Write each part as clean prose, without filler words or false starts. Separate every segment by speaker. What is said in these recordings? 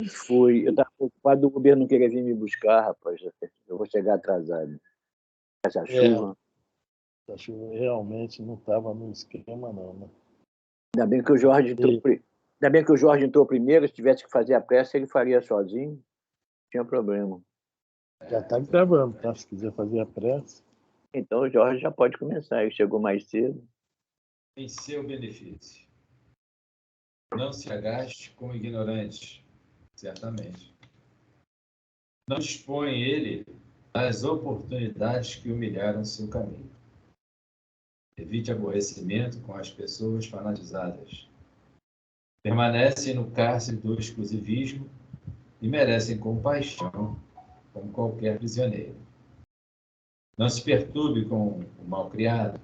Speaker 1: Fui. Eu estava preocupado do governo não querer vir me buscar, rapaz. Eu vou chegar atrasado. Essa chuva.
Speaker 2: A chuva realmente não estava no esquema, não, né?
Speaker 1: Ainda bem que o Jorge entrou primeiro. Se tivesse que fazer a pressa, ele faria sozinho. Não tinha problema.
Speaker 2: Já está gravando, tá? Se quiser fazer a pressa.
Speaker 1: Então o Jorge já pode começar. Ele chegou mais cedo.
Speaker 3: Em seu benefício. Não se agaste com o ignorante, certamente. Não dispõe ele das oportunidades que humilharam seu caminho. Evite aborrecimento com as pessoas fanatizadas. Permanecem no cárcere do exclusivismo e merecem compaixão como qualquer prisioneiro. Não se perturbe com o malcriado.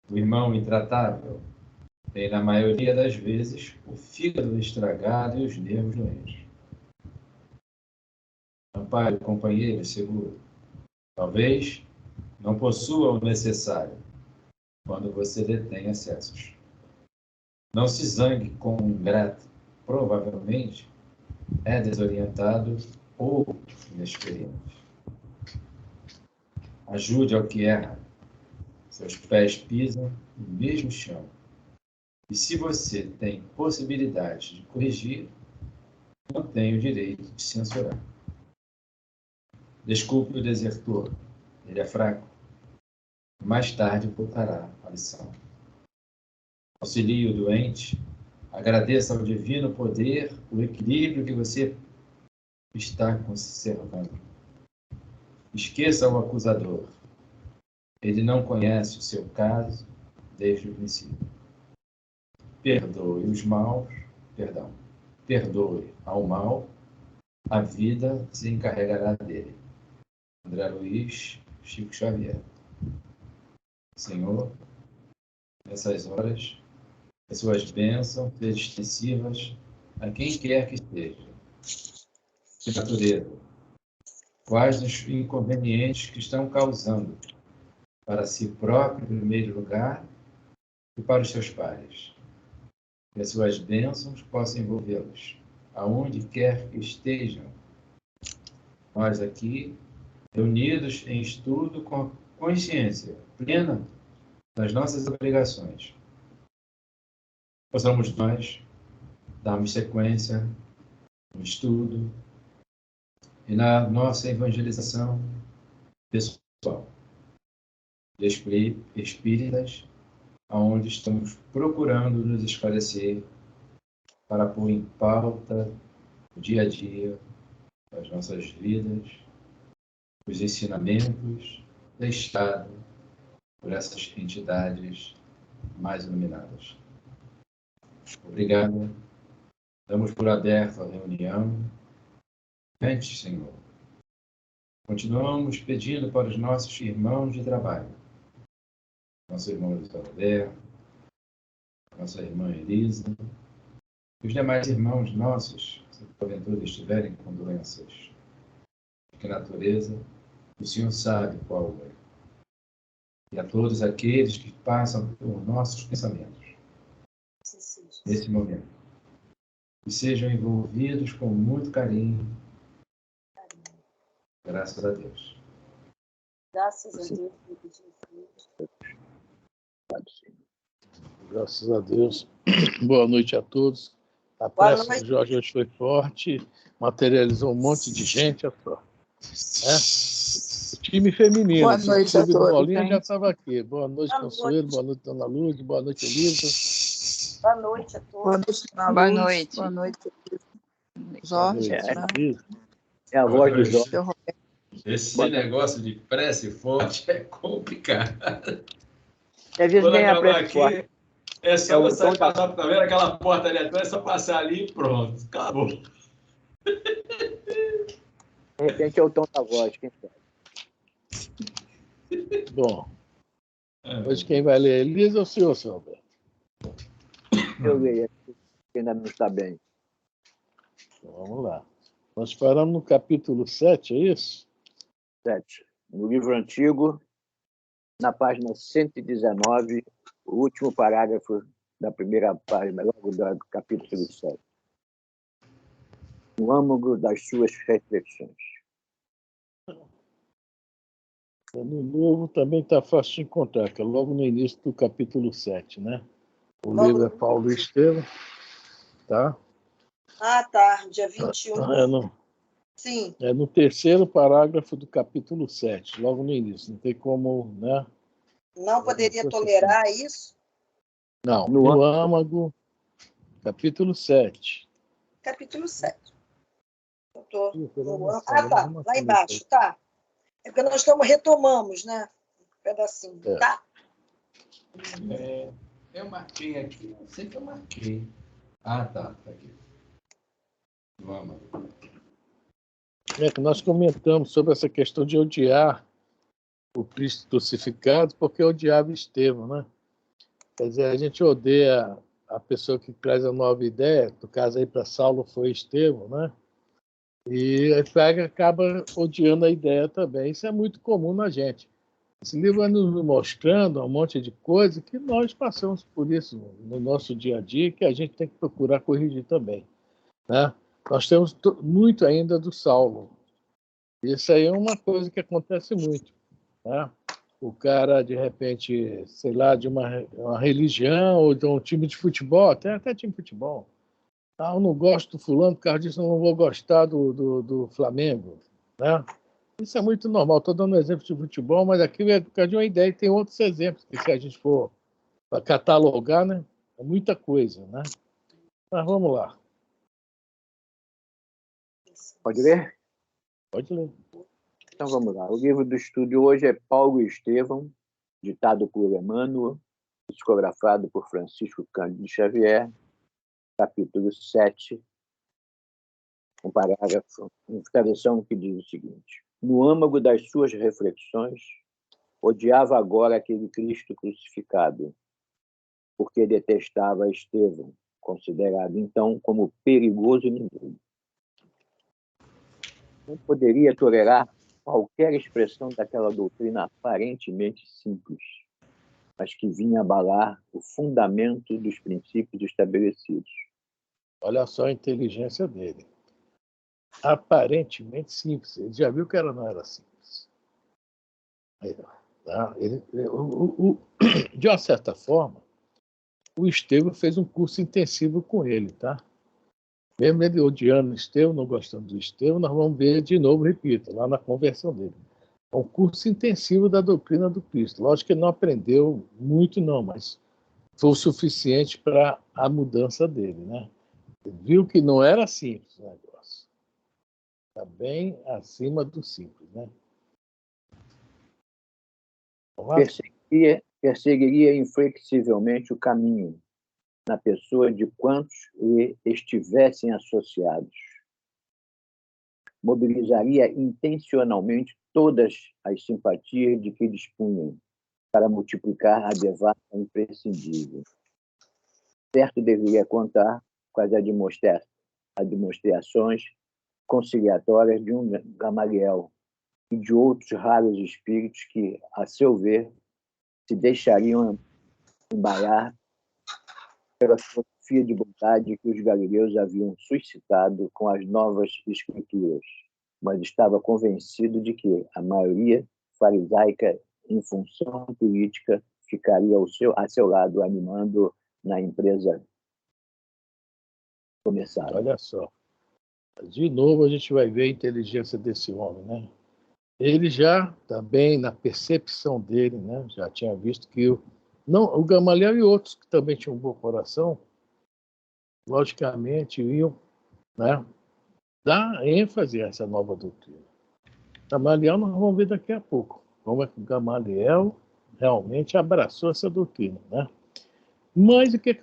Speaker 3: O irmão intratável tem, na maioria das vezes, o fígado estragado e os nervos doentes. Ampare o companheiro seguro. Talvez não possua o necessário quando você detém excessos. Não se zangue com um ingrato. Provavelmente é desorientado ou inexperiente. Ajude ao que erra. Seus pés pisam no mesmo chão. E se você tem possibilidade de corrigir, não tem o direito de censurar. Desculpe o desertor. Ele é fraco. Mais tarde voltará à lição. Auxilie o doente. Agradeça ao divino poder o equilíbrio que você está conservando. Esqueça o acusador. Ele não conhece o seu caso desde o princípio. Perdoe ao mal, a vida se encarregará dele. André Luiz, Chico Xavier. Senhor, nessas horas, as suas bênçãos sejam extensivas a quem quer que esteja. De natureza, quais os inconvenientes que estão causando para si próprio, em primeiro lugar, e para os seus pares. Que as suas bênçãos possam envolvê-los, aonde quer que estejam. Nós aqui, reunidos em estudo com consciência plena das nossas obrigações, possamos nós darmos sequência no estudo e na nossa evangelização pessoal de espíritas, aonde estamos procurando nos esclarecer para pôr em pauta o dia a dia das nossas vidas, os ensinamentos deixados por essas entidades mais iluminadas. Obrigado. Damos por aberto a reunião. Antes, Senhor, continuamos pedindo para os nossos irmãos de trabalho, nosso irmão Luiz Alberto, nossa irmã Elisa, e os demais irmãos nossos, se porventura estiverem com doenças de que natureza, o Senhor sabe qual é. E a todos aqueles que passam por nossos pensamentos nesse momento, que sejam envolvidos com muito carinho. Graças a Deus.
Speaker 4: Graças a Deus.
Speaker 2: Graças a Deus. Boa noite a todos. A prece do Jorge hoje foi forte, materializou um monte de gente, olha só. O time feminino.
Speaker 5: Boa noite a todos.
Speaker 2: Bolinha já estava aqui. Boa noite, Consuelo. Boa noite, Dona Luz. Boa noite, Elisa.
Speaker 4: Boa noite a todos.
Speaker 5: Boa noite. Boa noite. Jorge.
Speaker 1: É a voz do Jorge.
Speaker 3: Esse negócio de prece forte é complicado.
Speaker 1: Às vezes nem a prece forte.
Speaker 3: É só você passar, tá vendo aquela porta ali atrás, é só passar ali e pronto, acabou.
Speaker 1: De repente é o tom da voz, quem sabe?
Speaker 2: Bom, hoje quem vai ler é Elisa ou o senhor, seu Alberto?
Speaker 1: Eu leio, ainda não está bem.
Speaker 2: Então, vamos lá. Nós paramos no capítulo 7, é isso?
Speaker 1: 7. No livro antigo, na página 119, o último parágrafo da primeira página, logo do capítulo 7. no âmago das suas reflexões.
Speaker 2: No Novo também está fácil de encontrar, que é logo no início do capítulo 7, né? O livro é Paulo e Estevão, tá?
Speaker 6: Ah, tá, dia 21. Sim.
Speaker 2: É no terceiro parágrafo do capítulo 7, logo no início. Não tem como, né?
Speaker 6: Não poderia tolerar isso?
Speaker 2: Não, no âmago, capítulo 7.
Speaker 6: Capítulo 7. Ah, tá, lá embaixo, tá. É porque nós retomamos, né? Um pedacinho, tá?
Speaker 3: Eu marquei aqui, não sei que eu marquei. Ah, tá aqui. Vamos.
Speaker 2: É que nós comentamos sobre essa questão de odiar o Cristo crucificado porque odiava Estevão, né? Quer dizer, a gente odeia a pessoa que traz a nova ideia, no caso aí para Saulo foi Estevão, né? E aí acaba odiando a ideia também. Isso é muito comum na gente. Esse livro vai nos mostrando um monte de coisa que nós passamos por isso no nosso dia a dia, que a gente tem que procurar corrigir também, né? Nós temos muito ainda do Saulo. Isso aí é uma coisa que acontece muito, né? O cara, de repente, sei lá, de uma religião ou de um time de futebol, até time de futebol. Ah, eu não gosto do fulano, por causa disso eu não vou gostar do Flamengo, né? Isso é muito normal. Estou dando um exemplo de futebol, mas aqui é por causa de uma ideia e tem outros exemplos, que se a gente for para catalogar, né, é muita coisa, né? Mas vamos lá.
Speaker 1: Pode ler?
Speaker 2: Pode ler.
Speaker 1: Então vamos lá. O livro do estudo hoje é Paulo e Estevão, ditado por Emmanuel, psicografado por Francisco Cândido Xavier, capítulo 7, um parágrafo, uma tradução que diz o seguinte: no âmago das suas reflexões, odiava agora aquele Cristo crucificado, porque detestava Estevão, considerado então como perigoso inimigo. Não poderia tolerar qualquer expressão daquela doutrina aparentemente simples, mas que vinha abalar o fundamento dos princípios estabelecidos.
Speaker 2: Olha só a inteligência dele. Aparentemente simples. Ele já viu que não era simples. Tá? De uma certa forma, o Estevão fez um curso intensivo com ele, tá? Mesmo ele odiando o Estevão, não gostando do Estevão, nós vamos ver de novo, repito, lá na conversão dele. É um curso intensivo da doutrina do Cristo. Lógico que ele não aprendeu muito, não, mas foi o suficiente para a mudança dele, né? Ele viu que não era simples o negócio. Está bem acima do simples, né?
Speaker 1: Perseguiria inflexivelmente o caminho na pessoa de quantos lhe estivessem associados. Mobilizaria intencionalmente todas as simpatias de que dispunham para multiplicar a devassa imprescindível. Certo deveria contar com as demonstrações conciliatórias de um Gamaliel e de outros raros espíritos que, a seu ver, se deixariam embaiar pela filosofia de bondade que os galileus haviam suscitado com as novas escrituras, mas estava convencido de que a maioria farisaica, em função política, ficaria a seu lado, animando na empresa começada.
Speaker 2: Olha só. De novo, a gente vai ver a inteligência desse homem, né? Ele já, também, na percepção dele, né, já tinha visto que o Gamaliel e outros que também tinham um bom coração, logicamente, iam, né, dar ênfase a essa nova doutrina. Gamaliel nós vamos ver daqui a pouco como é que o Gamaliel realmente abraçou essa doutrina, né? Mas o que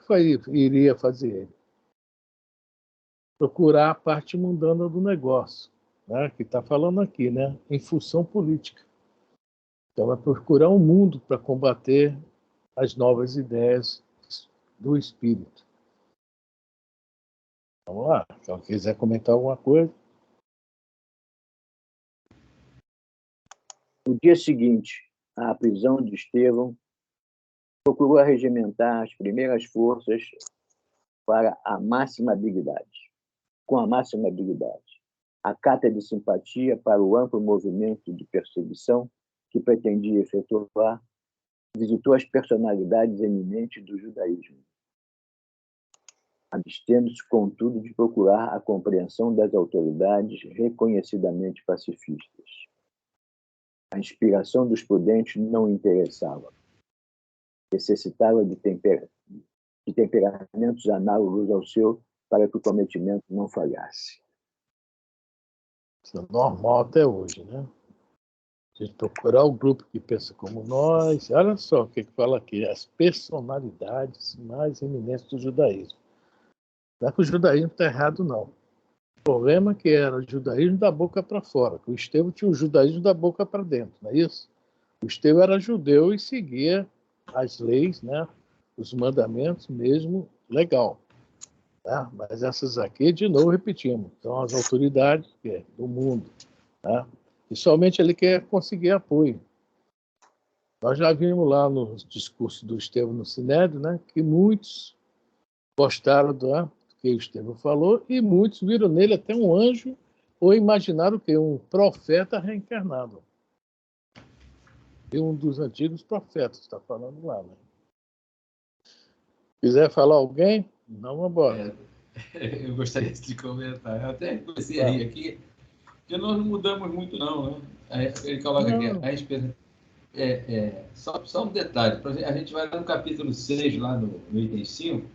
Speaker 2: iria fazer ele? Procurar a parte mundana do negócio, né, que está falando aqui, né, em função política. Então, vai procurar um mundo para combater as novas ideias do espírito. Vamos lá. Se alguém quiser comentar alguma coisa.
Speaker 1: No dia seguinte à prisão de Estevão, procurou arregimentar as primeiras forças para a máxima habilidade. com a máxima habilidade. A carta de simpatia para o amplo movimento de perseguição que pretendia efetuar, visitou as personalidades eminentes do judaísmo, abstendo-se, contudo, de procurar a compreensão das autoridades reconhecidamente pacifistas. A inspiração dos prudentes não o interessava. Necessitava de temperamentos análogos ao seu para que o cometimento não falhasse.
Speaker 2: Isso é normal até hoje, né? A gente procurar o grupo que pensa como nós. Olha só o que fala aqui, as personalidades mais eminentes do judaísmo. Não é que o judaísmo está errado, não. O problema é que era o judaísmo da boca para fora, que o Estevão tinha o judaísmo da boca para dentro, não é isso? O Estevão era judeu e seguia as leis, né? Os mandamentos mesmo legal. Tá? Mas essas aqui, de novo, repetimos, são as autoridades do mundo. Tá? E somente ele quer conseguir apoio. Nós já vimos lá no discurso do Estevão no Sinédrio, né, que muitos gostaram do que o Estevão falou e muitos viram nele até um anjo ou imaginaram que um profeta reencarnado. E um dos antigos profetas está falando lá. Né? Quiser falar alguém? Não, vamos embora.
Speaker 3: Eu gostaria de comentar. Eu até comecei a rir aqui, porque nós não mudamos muito, não. Né? Ele coloca aqui, a esperança. Só um detalhe, a gente vai lá no capítulo 6, lá no item 5,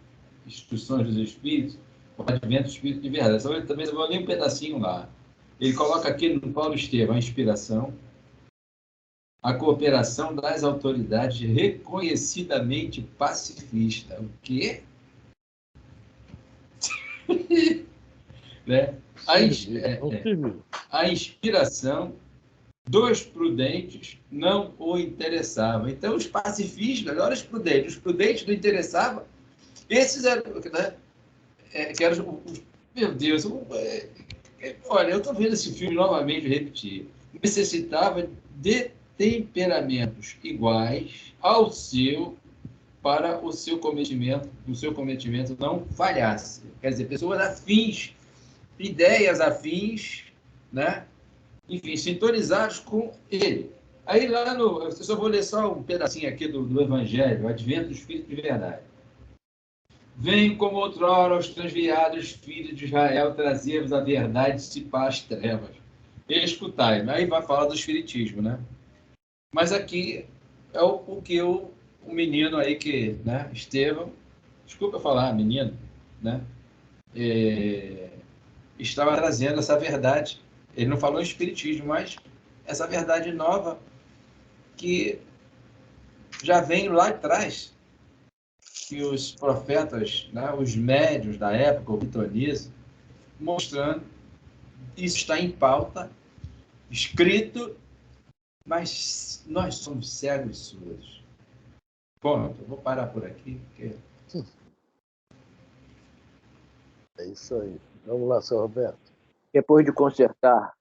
Speaker 3: Instruções dos Espíritos, o Advento do Espírito de Verdade. Só eu também vou ler um pedacinho lá. Ele coloca aqui no Paulo Estevão a inspiração, a cooperação das autoridades reconhecidamente pacifista. O quê? Né? A inspiração dos prudentes não o interessava. Então, os pacifistas, olha os prudentes não interessavam. Esses eram, né? Que eram os, meu Deus, olha, eu estou vendo esse filme novamente repetir. Necessitava de temperamentos iguais ao seu para o seu cometimento não falhasse. Quer dizer, pessoas afins, ideias afins, né? Enfim, sintonizados com ele. Aí lá eu só vou ler só um pedacinho aqui do Evangelho, o Advento do Espírito de Verdade. Vem como outrora os transviados filhos de Israel trazer-vos a verdade e dissipar as trevas. Escutai. Aí vai falar do Espiritismo, né? Mas aqui é o que o menino aí que, né, Estevão, desculpa falar, menino, né? Estava trazendo essa verdade. Ele não falou em Espiritismo, mas essa verdade nova que já vem lá atrás, que os profetas, né, os médios da época, o Pitonizo, mostrando, isso está em pauta, escrito, mas nós somos cegos e surdos. Bom, eu vou parar por aqui, porque...
Speaker 2: É isso aí. Vamos lá, seu Roberto.
Speaker 1: Depois de consertar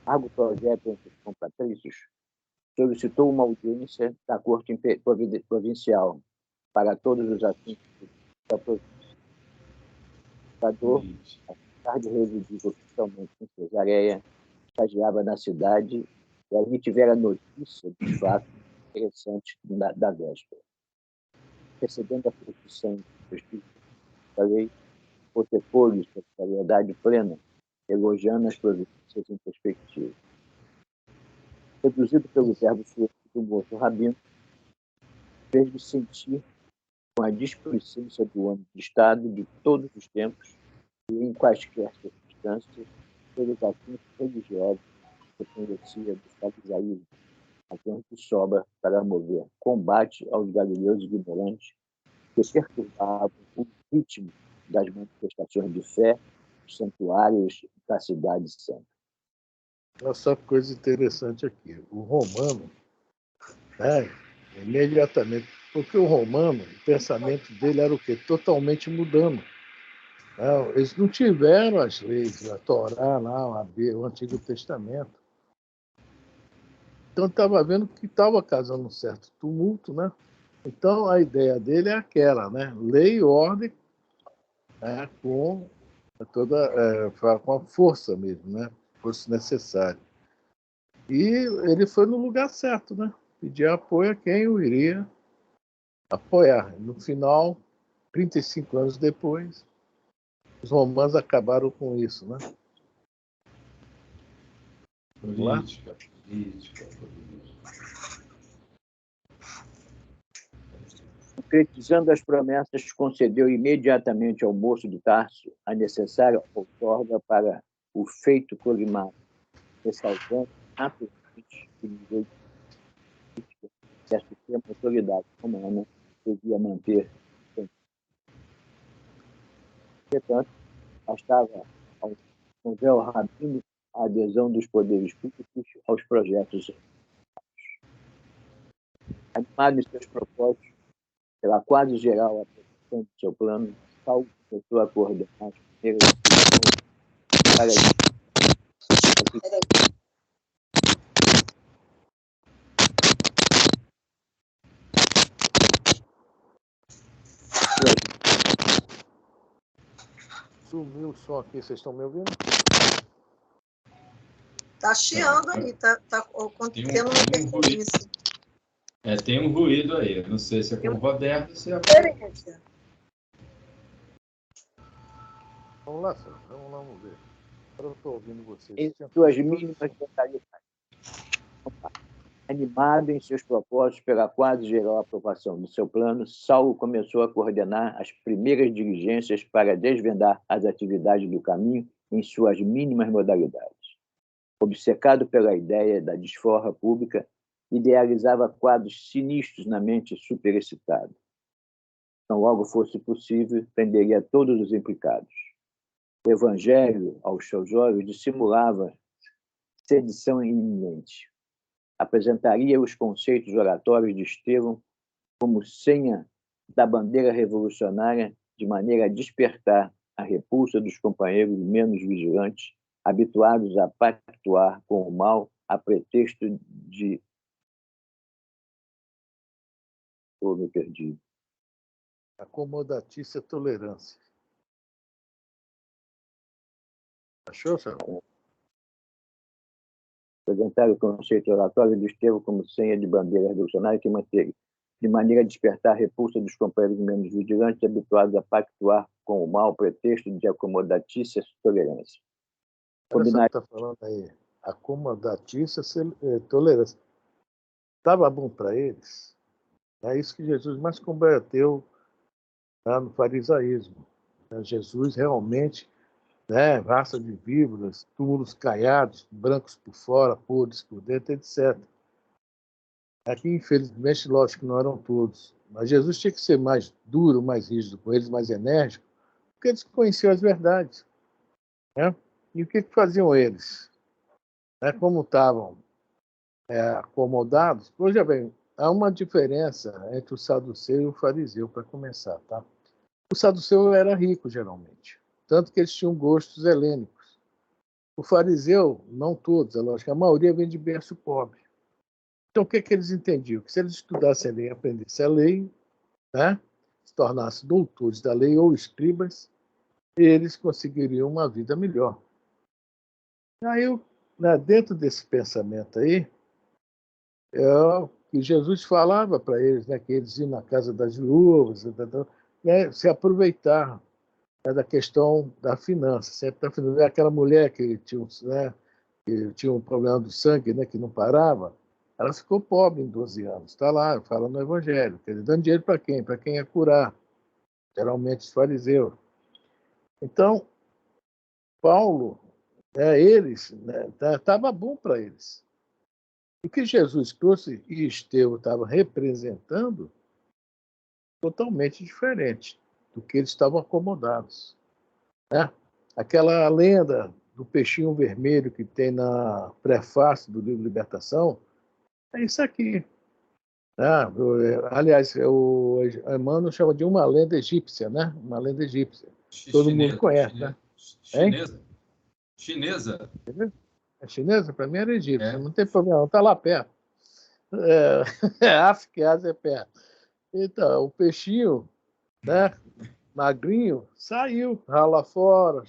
Speaker 1: o projeto entre os compatrícios, solicitou uma audiência da Corte Provincial para todos os assuntos da província. O ditador, apesar de residir oficialmente em Cesareia, estagiava na cidade e ali tivera notícia dos fatos interessantes da véspera. Recebendo a petição do Espírito da lei, protepôs-lhes a solidariedade plena, elogiando as providências em perspectiva. Reduzido pelo verbo sujo do moço rabino, fez-lhe sentir com a displicência do homem de Estado de todos os tempos e em quaisquer circunstâncias, pelos assuntos religiosos que conhecia do farisaísmo, razão que sobra para mover combate aos galileus ignorantes que perturbavam o ritmo das manifestações de fé dos santuários da cidade santa.
Speaker 2: Olha só que coisa interessante aqui. O romano, né, imediatamente, porque o romano, o pensamento dele era o quê? Totalmente mudando. Não, eles não tiveram as leis, a Torá, lá, o Antigo Testamento. Então, estava vendo que estava causando um certo tumulto, né? Então, a ideia dele é aquela, né? Lei e ordem, né? Com com a força mesmo, né? Força necessária. E ele foi no lugar certo, né? Pedir apoio a quem o iria apoiar. No final, 35 anos depois, os romanos acabaram com isso, né?
Speaker 3: Política.
Speaker 1: Concretizando as promessas, concedeu imediatamente ao moço de Tarso a necessária outorga para o feito colimado, ressaltando naturalmente que ninguém que a suprema autoridade romana devia manter. Entretanto, bastava ao véu rabino a adesão dos poderes públicos aos projetos. Animado em seus propósitos pela quase geral aprovação do seu plano, Saulo começou a coordenar as primeiras para
Speaker 2: Sumiu o som aqui, vocês estão me ouvindo?
Speaker 6: Tá chiando aí, tá tendo uma interferência.
Speaker 3: Tem um ruído aí. Não sei se é com o Roberto ou se é
Speaker 6: Interferência.
Speaker 2: Vamos lá, senhor. Vamos ver. Agora eu estou ouvindo vocês.
Speaker 1: em suas mínimas modalidades. Animado em seus propósitos pela quase geral aprovação do seu plano, Saulo começou a coordenar as primeiras diligências para desvendar as atividades do caminho em suas mínimas modalidades. Obcecado pela ideia da desforra pública, idealizava quadros sinistros na mente superexcitada. Tão logo fosse possível, prenderia todos os implicados. O evangelho, aos seus olhos, dissimulava sedição iminente. Apresentaria os conceitos oratórios de Estevão como senha da bandeira revolucionária, de maneira a despertar a repulsa dos companheiros menos vigilantes, habituados a pactuar com o mal a pretexto de... me perdi.
Speaker 2: Acomodatícia tolerância. Achou, senhor?
Speaker 1: Apresentar o conceito oratório de Estevão como senha de bandeira revolucionária que manteve, de maneira a despertar a repulsa dos companheiros menos vigilantes, habituados a pactuar com o mal, pretexto de acomodatícia tolerância.
Speaker 2: Combinar... Está falando aí, acomodatícia tolerância. Estava bom para eles? É isso que Jesus mais combateu no farisaísmo. Jesus realmente, raça de víboras, túmulos caiados, brancos por fora, podres por dentro, etc. Aqui, infelizmente, lógico que não eram todos, mas Jesus tinha que ser mais duro, mais rígido com eles, mais enérgico, porque eles conheciam as verdades. Né? E o que faziam eles? Como estavam acomodados, veja bem, há uma diferença entre o saduceu e o fariseu, para começar. Tá? O saduceu era rico, geralmente, tanto que eles tinham gostos helênicos. O fariseu, não todos, é lógico, a maioria vem de berço pobre. Então, o que eles entendiam? Que se eles estudassem a lei, aprendessem a lei, se tornassem doutores da lei ou escribas, eles conseguiriam uma vida melhor. Aí, dentro desse pensamento aí, que Jesus falava para eles, que eles iam na casa das viúvas, se aproveitar da questão da finança, sempre da finança. Aquela mulher que tinha um problema do sangue, que não parava, ela ficou pobre em 12 anos. Está lá, fala no Evangelho. Quer dizer, dando dinheiro para quem? Para quem ia curar. Geralmente os fariseus. Então, Paulo, eles, estava bom para eles. O que Jesus trouxe e Estevão estava representando, totalmente diferente do que eles estavam acomodados. Aquela lenda do peixinho vermelho que tem na prefácio do livro Libertação, é isso aqui. Aliás, o Emmanuel chama de uma lenda egípcia, né? Uma lenda egípcia. Todo mundo conhece, né?
Speaker 3: Chinesa. Chinesa.
Speaker 2: É chinesa? Para mim era egípcia, não tem problema, está lá perto. África e Ásia é perto. Então, o peixinho, magrinho, saiu lá fora,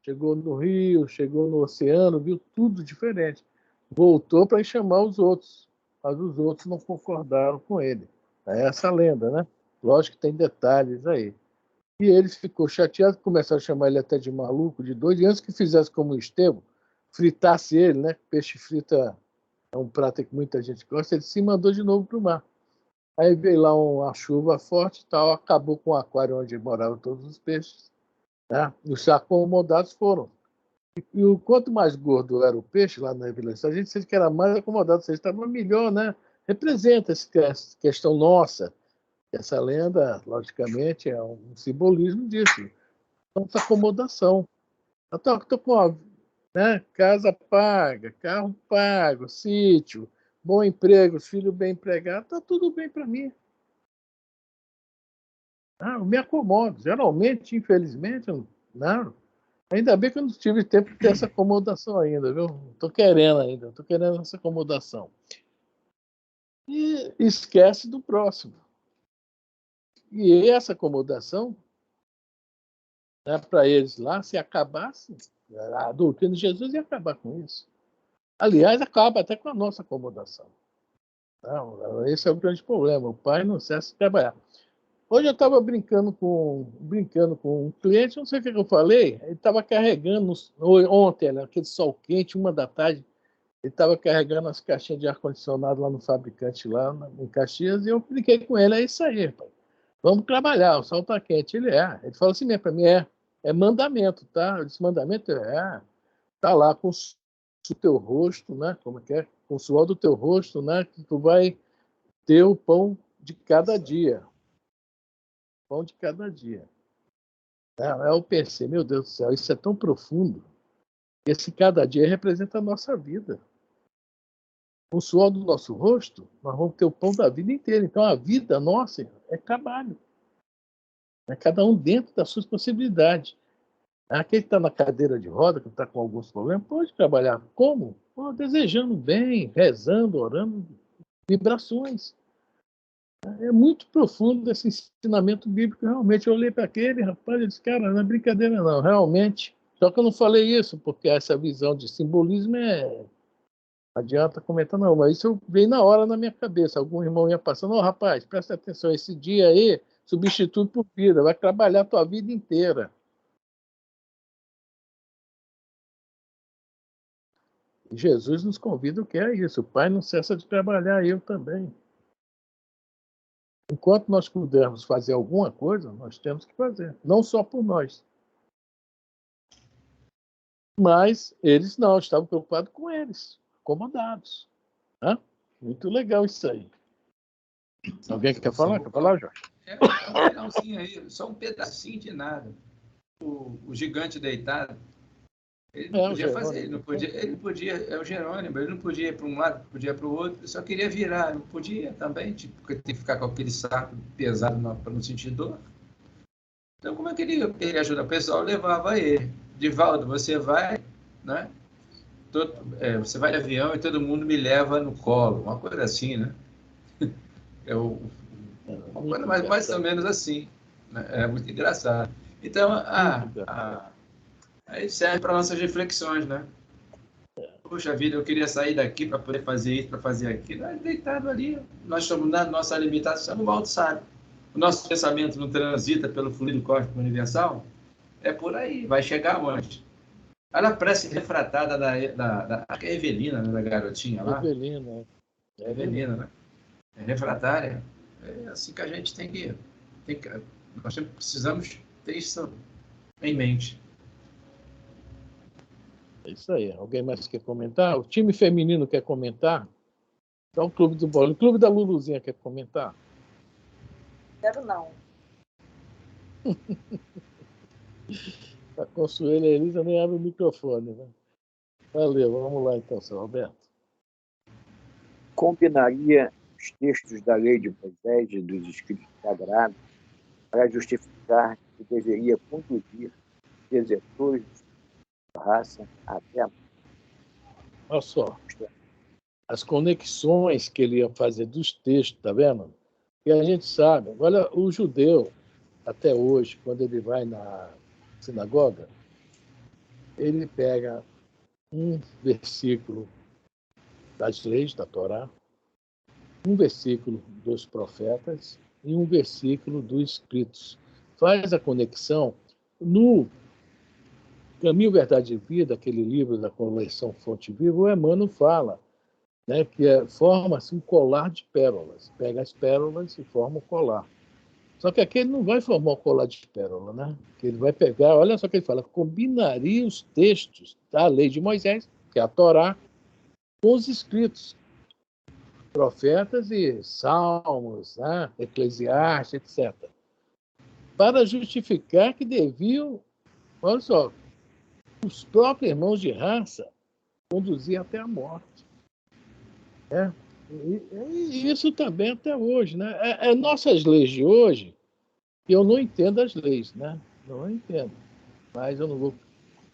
Speaker 2: chegou no rio, chegou no oceano, viu tudo diferente. Voltou para chamar os outros, mas os outros não concordaram com ele. É essa a lenda, né? Lógico que tem detalhes aí. E ele ficou chateado, começaram a chamar ele até de maluco, de doido, e antes que fizesse como o Estevão, fritasse ele, né? Peixe frita é um prato que muita gente gosta, ele se mandou de novo para o mar. Aí veio lá uma chuva forte e tal, acabou com o aquário onde moravam todos os peixes. Né? E os acomodados foram. E o quanto mais gordo era o peixe lá na revelação, a gente sente que era mais acomodado, ou seja, estava melhor, né? Representa essa questão nossa. Essa lenda, logicamente, é um simbolismo disso. Então, essa acomodação. Eu estou com uma, né, casa paga, carro pago, sítio, bom emprego, filho bem empregado, está tudo bem para mim. Eu me acomodo. Geralmente, infelizmente, não. Ainda bem que eu não tive tempo de ter essa acomodação ainda, viu? Estou querendo ainda, estou querendo essa acomodação. E esquece do próximo. E essa acomodação, né, para eles lá, se acabasse, a doutrina de Jesus ia acabar com isso. Aliás, acaba até com a nossa acomodação. Não, esse é o grande problema. O pai não cessa de trabalhar. Hoje eu estava brincando com um cliente, não sei o que eu falei, ele estava carregando, ontem, né, aquele sol quente, 1h da tarde, ele estava carregando as caixinhas de ar-condicionado lá no fabricante, lá em Caxias, e eu brinquei com ele, é isso aí, pai. Vamos trabalhar, o sol está quente. Ele falou assim mesmo para mim, é mandamento, tá? Eu disse, mandamento tá lá com o teu rosto, né? Como é que é? Com o suor do teu rosto, né? Que tu vai ter o pão de cada dia. Pão de cada dia. Eu pensei, meu Deus do céu, isso é tão profundo. Esse cada dia representa a nossa vida. O suor do nosso rosto, nós vamos ter o pão da vida inteira. Então, a vida nossa é trabalho. É cada um dentro das suas possibilidades. Aquele que está na cadeira de roda, que está com alguns problemas, pode trabalhar. Como? Desejando bem, rezando, orando, vibrações. É muito profundo esse ensinamento bíblico. Realmente, eu olhei para aquele rapaz e disse, cara, não é brincadeira não, realmente. Só que eu não falei isso, porque essa visão de simbolismo não adianta comentar não, mas isso veio na hora na minha cabeça. Algum irmão ia passando, rapaz, presta atenção, esse dia aí substitui por vida, vai trabalhar a tua vida inteira. E Jesus nos convida o que é isso. O Pai não cessa de trabalhar, eu também. Enquanto nós pudermos fazer alguma coisa, nós temos que fazer. Não só por nós. Mas eles não, estavam preocupados com eles, acomodados. Muito legal isso aí. Alguém quer falar? Quer falar, Jorge?
Speaker 3: Um finalzinho aí, só um pedacinho de nada. O gigante deitado. Ele não podia fazer, ele podia, é o Jerônimo, ele não podia ir para um lado, podia ir para o outro, ele só queria virar, não podia também, porque tem que ficar com aquele saco pesado para não sentir dor. Então, como é que ele ajuda? O pessoal levava ele. Divaldo, você vai, né? Você vai de avião e todo mundo me leva no colo, uma coisa assim, né? Uma coisa mais ou menos assim. Né? É muito engraçado. Então, aí serve para nossas reflexões, né? Puxa vida, eu queria sair daqui para poder fazer isso, para fazer aquilo. Deitado ali, nós estamos na nossa limitação, o Valdo sabe. O nosso pensamento não transita pelo fluido cósmico universal? É por aí, vai chegar onde? Olha a prece refratada da Evelina, né, da garotinha lá. Evelina, né? É refratária. É assim que a gente tem que nós sempre precisamos ter isso em mente.
Speaker 2: É isso aí. Alguém mais quer comentar? O time feminino quer comentar? Então, o Clube do Bola. O Clube da Luluzinha quer comentar?
Speaker 6: Quero não.
Speaker 2: A Consuelo e a Elisa nem abre o microfone, né? Valeu, vamos lá então, seu Alberto.
Speaker 1: Combinaria os textos da lei de Moisés e dos escritos sagrados para justificar que deveria conduzir desertores da raça até a morte.
Speaker 2: Olha só, as conexões que ele ia fazer dos textos, tá vendo? E a gente sabe, olha, o judeu, até hoje, quando ele vai na sinagoga, ele pega um versículo das leis da Torá, um versículo dos profetas e um versículo dos escritos. Faz a conexão no Caminho, Verdade e Vida, aquele livro da coleção Fonte Viva, o Emmanuel fala, né, que forma-se um colar de pérolas. Pega as pérolas e forma um colar. Só que aqui ele não vai formar um colar de pérola, né? Que ele vai pegar, olha só o que ele fala, combinaria os textos da lei de Moisés, que é a Torá, com os escritos, profetas e salmos, né? Eclesiastes, etc. Para justificar que deviam, olha só, os próprios irmãos de raça conduzir até a morte. Né? E isso também até hoje. Né? Nossas leis de hoje, eu não entendo as leis, né? Não entendo. Mas eu não vou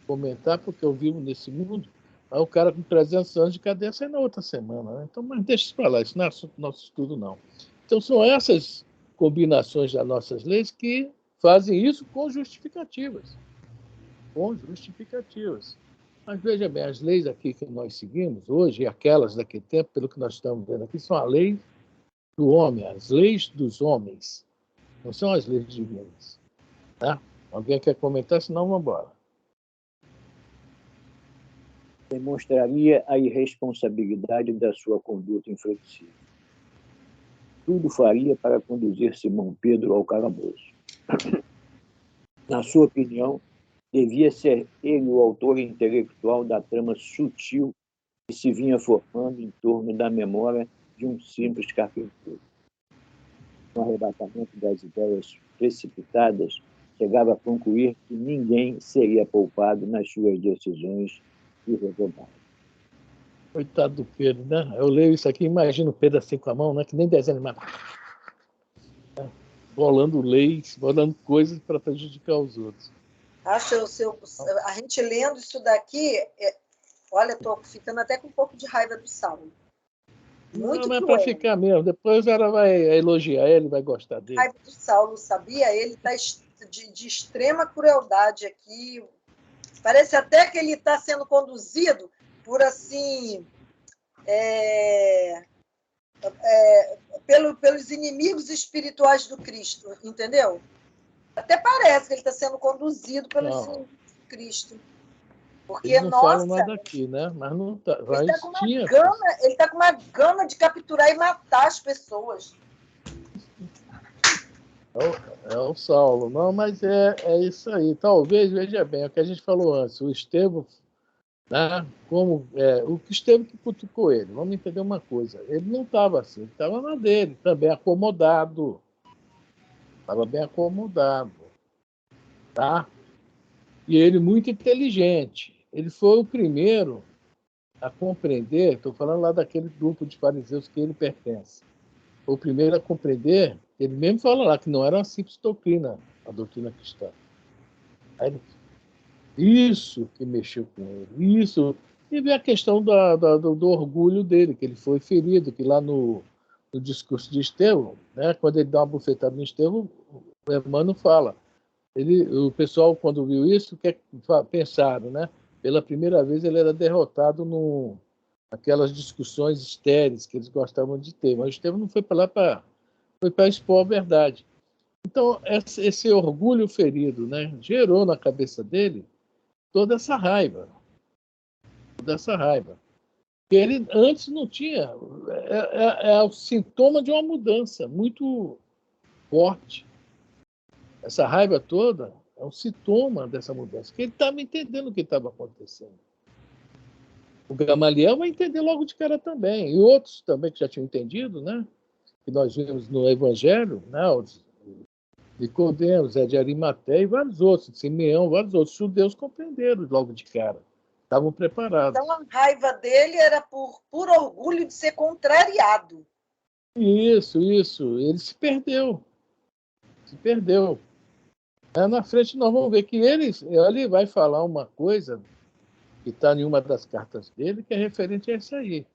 Speaker 2: comentar porque eu vivo nesse mundo. Aí o cara com 300 anos de cadeia sai na outra semana. Né? Então, mas deixa isso para lá, isso não é assunto do nosso estudo, não. Então, são essas combinações das nossas leis que fazem isso com justificativas. Com justificativas. Mas veja bem, as leis aqui que nós seguimos hoje, e aquelas daquele tempo, pelo que nós estamos vendo aqui, são a lei do homem, as leis dos homens, não são as leis divinas. Tá? Alguém quer comentar? Senão vamos embora.
Speaker 1: Demonstraria a irresponsabilidade da sua conduta inflexível. Tudo faria para conduzir Simão Pedro ao calabouço. Na sua opinião, devia ser ele o autor intelectual da trama sutil que se vinha formando em torno da memória de um simples carpinteiro. No arrebatamento das ideias precipitadas, chegava a concluir que ninguém seria poupado nas suas decisões irrevogáveis.
Speaker 2: Coitado do Pedro, né? Eu leio isso aqui, imagino o Pedro assim com a mão, né? Que nem desenho animado. Bolando leis, bolando coisas para prejudicar os outros.
Speaker 6: A gente lendo isso daqui, olha, estou ficando até com um pouco de raiva do Saulo. Muito
Speaker 2: não, mas para ficar mesmo. Depois ela vai elogiar ele, vai gostar dele.
Speaker 6: Raiva do Saulo, sabia? Ele está de extrema crueldade aqui. Parece até que ele está sendo conduzido por assim pelos inimigos espirituais do Cristo, entendeu? Até parece que ele está sendo conduzido pelos inimigos do Cristo. Porque,
Speaker 2: eles não falam nada aqui, né? Mas não tá,
Speaker 6: ele está com uma gana de capturar e matar as pessoas.
Speaker 2: É o Saulo. Não, mas é isso aí. Talvez, veja bem, é o que a gente falou antes. O Estevão, né? O Estevão que cutucou ele. Vamos entender uma coisa. Ele não estava assim. Ele estava na dele, também acomodado. Estava bem acomodado. Tá? E ele muito inteligente. Ele foi o primeiro a compreender, estou falando lá daquele grupo de fariseus que ele pertence, foi o primeiro a compreender, ele mesmo fala lá que não era uma simples doutrina, a doutrina cristã. Aí, isso que mexeu com ele, isso. E veio a questão do orgulho dele, que ele foi ferido, que lá no discurso de Estevão, né, quando ele dá uma bufetada no Estevão, o Emmanuel fala. O pessoal, quando viu isso, pensaram, né? Pela primeira vez ele era derrotado naquelas discussões estéreis que eles gostavam de ter. Mas o Estevão não foi para lá foi para expor a verdade. Então, esse orgulho ferido, né, gerou na cabeça dele toda essa raiva. Toda essa raiva. Que ele antes não tinha. É o sintoma de uma mudança muito forte. Essa raiva toda é um sintoma dessa mudança, que ele estava entendendo o que estava acontecendo. O Gamaliel vai entender logo de cara também, e outros também que já tinham entendido, né? Que nós vimos no Evangelho, né? Os Nicodemos, Zé de Arimateia e vários outros, Simeão, vários outros judeus compreenderam logo de cara, estavam preparados.
Speaker 6: Então a raiva dele era por orgulho de ser contrariado.
Speaker 2: Isso, ele se perdeu. Na frente nós vamos ver que ele vai falar uma coisa que está em uma das cartas dele, que é referente a isso aí.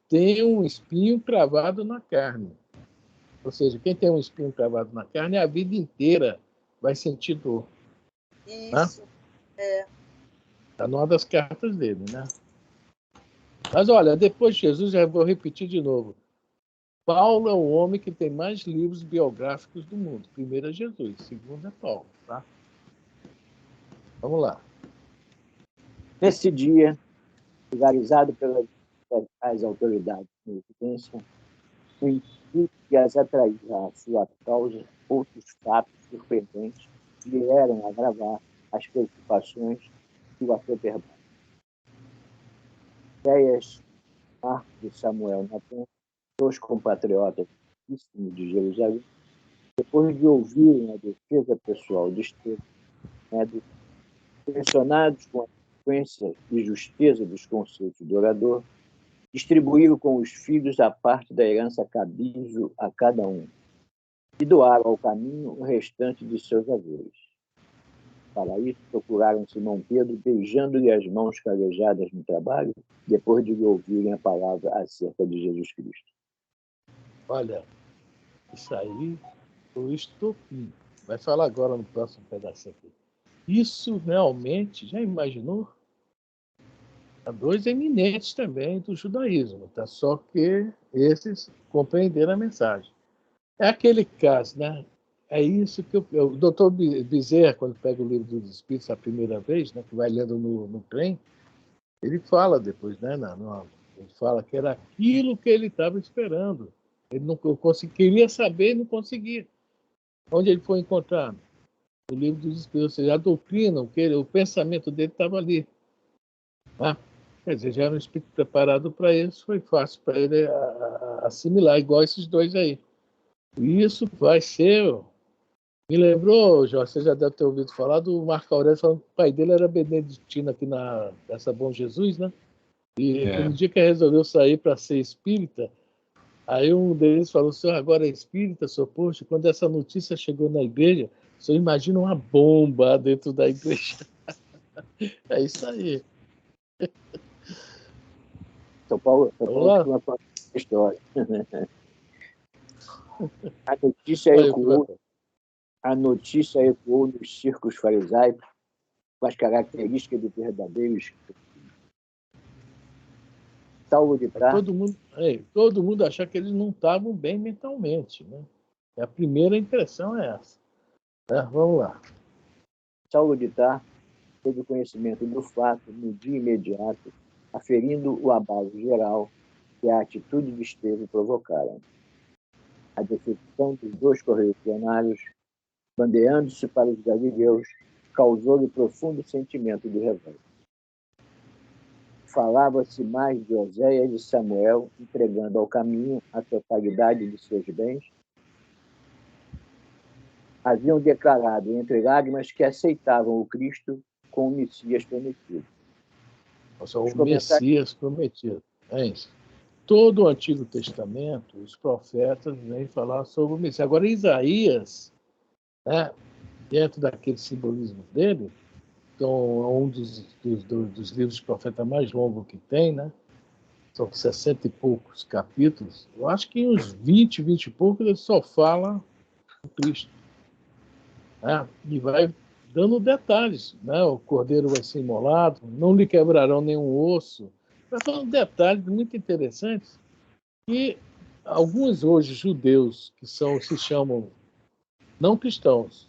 Speaker 2: Tem um espinho cravado na carne. Ou seja, quem tem um espinho cravado na carne, a vida inteira vai sentir dor.
Speaker 6: Isso,
Speaker 2: Está numa das cartas dele, né? Mas olha, depois de Jesus, já vou repetir de novo. Paulo é o homem que tem mais livros biográficos do mundo. Primeiro é Jesus, segundo é Paulo, tá? Vamos lá.
Speaker 1: Nesse dia, legalizado pelas autoridades de evidência, o intuito de as atrair à sua causa, outros fatos surpreendentes vieram agravar as preocupações que o assoberbaram. Oséias, Marcos e Samuel Natan, dois compatriotas de Jerusalém, depois de ouvirem a defesa pessoal de Estevão, impressionados com a frequência e justeza dos conceitos do orador, distribuíram com os filhos a parte da herança cabível a cada um e doaram ao caminho o restante de seus haveres. Para isso, procuraram Simão Pedro, beijando-lhe as mãos calejadas no trabalho, depois de lhe ouvirem a palavra acerca de Jesus Cristo.
Speaker 2: Olha, isso aí foi o estopim. Vai falar agora no próximo pedaço aqui. Isso realmente, já imaginou? Há dois eminentes também do judaísmo, tá? Só que esses compreenderam a mensagem. É aquele caso, né? É isso que o doutor Bezerra, quando pega o livro dos Espíritos a primeira vez, né, que vai lendo no trem, ele fala depois, né? Ele fala que era aquilo que ele estava esperando. Ele não queria saber e não conseguia. Onde ele foi encontrado? O livro dos Espíritos, ou seja, a doutrina, o pensamento dele estava ali. Né? Quer dizer, já era um espírito preparado para isso, foi fácil para ele assimilar, igual esses dois aí. E isso vai ser... Me lembrou, Jorge, você já deve ter ouvido falar do Marco Aurélio falando que o pai dele era beneditino aqui nessa Bom Jesus, né? E no dia que ele resolveu sair para ser espírita, aí um deles falou, senhor, agora é espírita, senhor, poxa, quando essa notícia chegou na igreja, o senhor imagina uma bomba dentro da igreja. É isso aí.
Speaker 1: São Paulo tinha uma história. A notícia ecoou nos círculos farisaicos com as características do verdadeiro espírito. Saulo de Tarso.
Speaker 2: Todo mundo achar que eles não estavam bem mentalmente, né? A primeira impressão é essa. Vamos lá.
Speaker 1: Saulo de Tarso teve conhecimento do fato no dia imediato, aferindo o abalo geral que a atitude de Estevão provocara. A decepção dos dois correligionários, bandeando-se para os galileus, causou-lhe profundo sentimento de revolta. Falava-se mais de Oséias e Samuel entregando ao caminho a totalidade de seus bens. Haviam declarado entre lágrimas que aceitavam o Cristo como o Messias prometido.
Speaker 2: Nossa, o Messias prometido. É isso. Todo o Antigo Testamento, os profetas vêm falar sobre o Messias. Agora, Isaías, né, dentro daquele simbolismo dele, então, é um dos livros de profeta mais longo que tem, né? São 60 e poucos capítulos. Eu acho que em uns 20 e poucos ele só fala do Cristo. Né? E vai dando detalhes. Né? O cordeiro vai ser imolado, não lhe quebrarão nenhum osso. Vai falando detalhes muito interessantes. E alguns hoje judeus que se chamam não cristãos,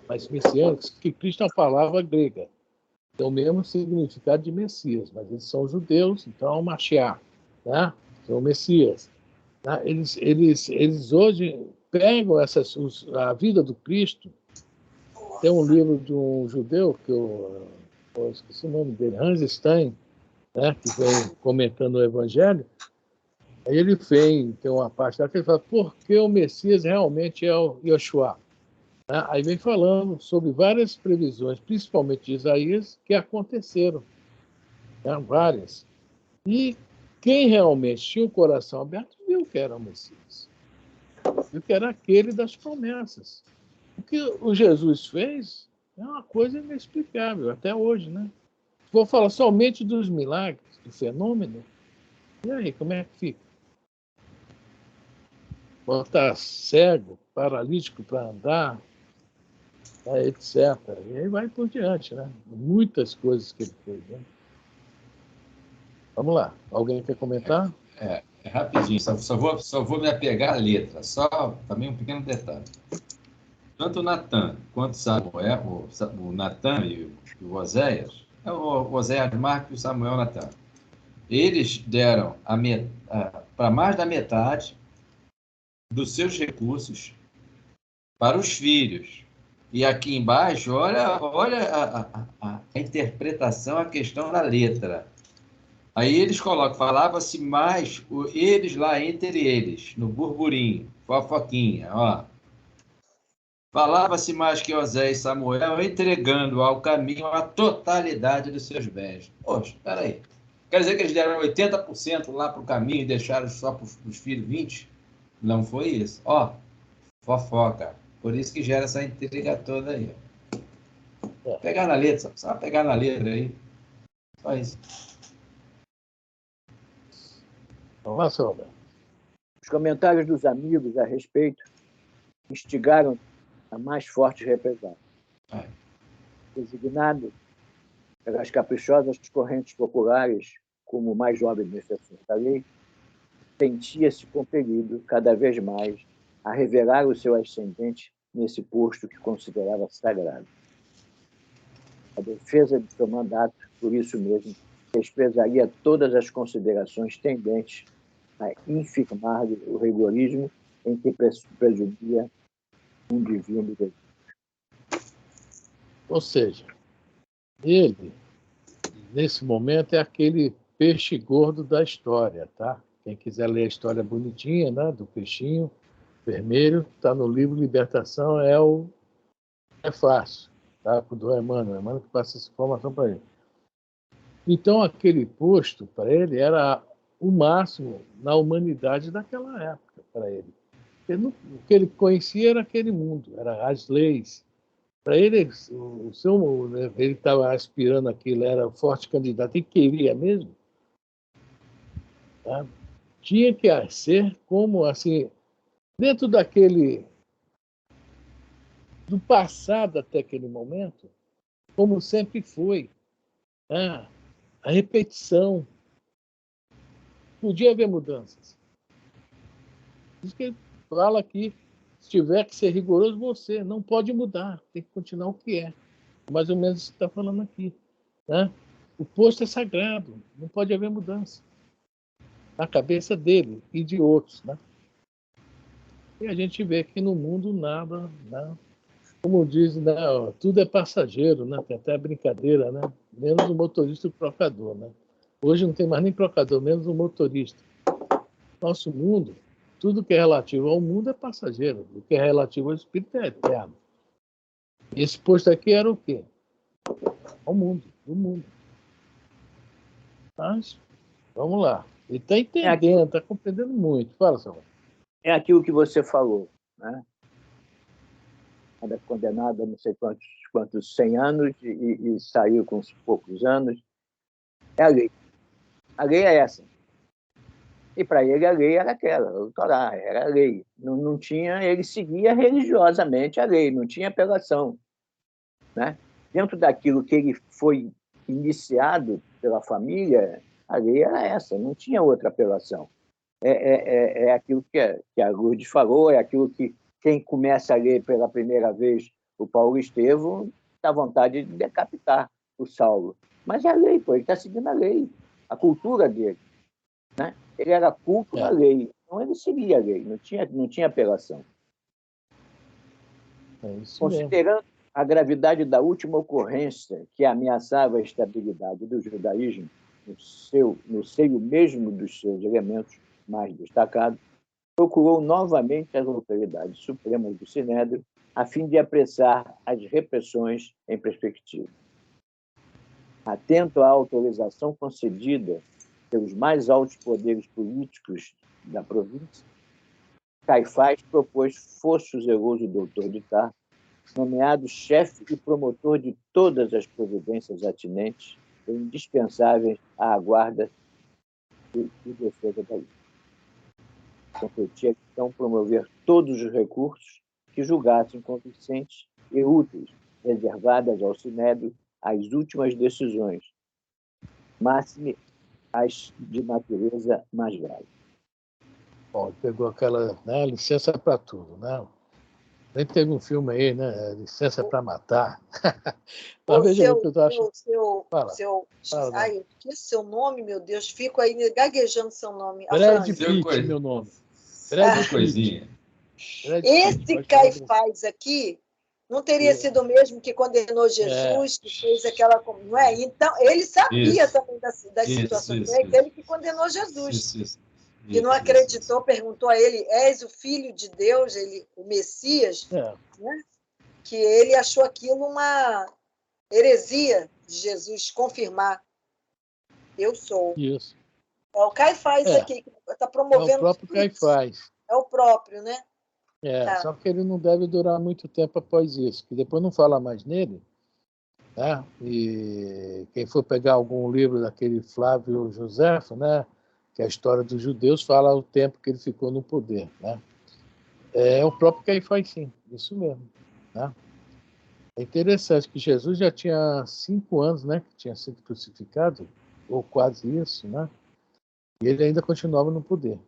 Speaker 2: mas messiânicos, que Cristo é uma palavra grega. Tem o mesmo significado de Messias, mas eles são judeus, então é o Mashiach, né? São o Messias. Né? Eles hoje pegam a vida do Cristo. Tem um livro de um judeu, que eu esqueci o nome dele, Hans Stein, né? Que vem comentando o Evangelho. Aí ele tem uma parte lá que ele fala por que o Messias realmente é o Yeshua. Aí vem falando sobre várias previsões, principalmente de Isaías, que aconteceram. Né? Várias. E quem realmente tinha o coração aberto viu que era o Messias. Viu que era aquele das promessas. O que o Jesus fez é uma coisa inexplicável, até hoje. Né? Vou falar somente dos milagres, do fenômeno. E aí, como é que fica? Botar cego, paralítico para andar, né, etc. E aí vai por diante, né? Muitas coisas que ele fez. Né? Vamos lá. Alguém quer comentar?
Speaker 3: É rapidinho, só vou me apegar à letra, só também um pequeno detalhe. Tanto o Natan quanto Samuel, o Natan e o Oséias, é o Oséias Marcos e o Samuel Natan, eles deram para mais da metade dos seus recursos para os filhos. E aqui embaixo, olha a interpretação, a questão da letra. Aí eles colocam, falava-se mais eles lá entre eles, no burburinho, fofoquinha, ó. Falava-se mais que Osé e Samuel entregando ao caminho a totalidade dos seus bens. Poxa, espera aí. Quer dizer que eles deram 80% lá para o caminho e deixaram só para os filhos 20%? Não foi isso. Ó, fofoca. Por isso que gera essa intriga toda aí. Pegar na letra, só pegar na letra aí. Só isso.
Speaker 2: Vamos lá, Sombra.
Speaker 1: Os comentários dos amigos a respeito instigaram a mais forte represália. Designado pelas caprichosas correntes populares como o mais jovem defensor da lei, sentia-se compelido cada vez mais a revelar o seu ascendente nesse posto que considerava sagrado. A defesa de seu mandato, por isso mesmo, desprezaria todas as considerações tendentes a infirmar-lhe o rigorismo em que presudia um divino desejo.
Speaker 2: Ou seja, ele, nesse momento, é aquele peixe gordo da história, tá? Quem quiser ler a história bonitinha, né, do peixinho vermelho, está no livro Libertação, é fácil, tá? Do Emmanuel que passa essa informação para ele. Então, aquele posto, para ele, era o máximo na humanidade daquela época, para ele. O que ele conhecia era aquele mundo, eram as leis. Para ele, ele estava aspirando aquilo, era forte candidato e queria mesmo. Tá? Tinha que ser como, assim, dentro do passado até aquele momento, como sempre foi. Né? A repetição. Podia haver mudanças. Por isso que ele fala aqui, se tiver que ser rigoroso, você não pode mudar, tem que continuar o que é. Mais ou menos isso que está falando aqui. Né? O posto é sagrado, não pode haver mudança. Na cabeça dele e de outros. Né? E a gente vê que no mundo nada, né? Como diz, né? Tudo é passageiro, né? Tem até a brincadeira, né? Menos o motorista e o trocador. Né? Hoje não tem mais nem trocador, menos o motorista. Nosso mundo, tudo que é relativo ao mundo é passageiro. O que é relativo ao espírito é eterno. E esse posto aqui era o quê? Ao mundo, o mundo. Mas, vamos lá. Ele está entendendo, está compreendendo muito. Fala, Samuel.
Speaker 1: É aquilo que você falou, né? Era condenado a não sei quantos 100 anos e saiu com uns poucos anos. É a lei. A lei é essa. E para ele a lei era aquela, o Torá, era a lei. Não tinha, ele seguia religiosamente a lei, não tinha apelação. Né? Dentro daquilo que ele foi iniciado pela família, a lei era essa, não tinha outra apelação. É aquilo que a Lourdes falou, é aquilo que quem começa a ler pela primeira vez o Paulo Estevão dá vontade de decapitar o Saulo. Mas é a lei, pô, ele está seguindo a lei, a cultura dele. Né? Ele era culto na lei, então ele seguia a lei, não tinha apelação. Considerando a gravidade da última ocorrência que ameaçava a estabilidade do judaísmo no seio mesmo dos seus elementos mais destacados, procurou novamente as autoridades supremas do Sinédrio a fim de apressar as repressões em perspectiva. Atento à autorização concedida pelos mais altos poderes políticos da província, Caifás propôs fosse o zeloso doutor de Tarso, nomeado chefe e promotor de todas as providências atinentes e indispensáveis à guarda e defesa da lei. Competia, então, promover todos os recursos que julgassem convincentes e úteis, reservadas ao Sinédrio as últimas decisões, máxime as de natureza mais grave.
Speaker 2: Bom, pegou aquela, né, licença para tudo, né? Nem teve um filme aí, né? Licença para matar. Mas veja o que eu acho. Fala,
Speaker 6: ai, eu esqueci seu nome, meu Deus. Fico aí gaguejando seu nome.
Speaker 2: Brad Pitt, meu nome. Brad
Speaker 3: Coisinha.
Speaker 6: Esse Caifás aqui não teria sido o mesmo que condenou Jesus, que fez aquela... Não é? Então, ele sabia também das situações. É aquele que condenou Jesus. Que não acreditou, perguntou a ele, és o Filho de Deus, o Messias? Né? Que ele achou aquilo uma heresia de Jesus confirmar. Eu sou.
Speaker 2: Isso.
Speaker 6: É o Caifás aqui, que está promovendo...
Speaker 2: É o próprio Caifás.
Speaker 6: É o próprio, né?
Speaker 2: Só que ele não deve durar muito tempo após isso, que depois não fala mais nele. Né? E quem for pegar algum livro daquele Flávio Josefo, né, que é a história dos judeus, fala o tempo que ele ficou no poder. Né? É o próprio Caifás, sim, isso mesmo. Né? É interessante que Jesus já tinha 5 anos, né, que tinha sido crucificado, ou quase isso, né? E ele ainda continuava no poder.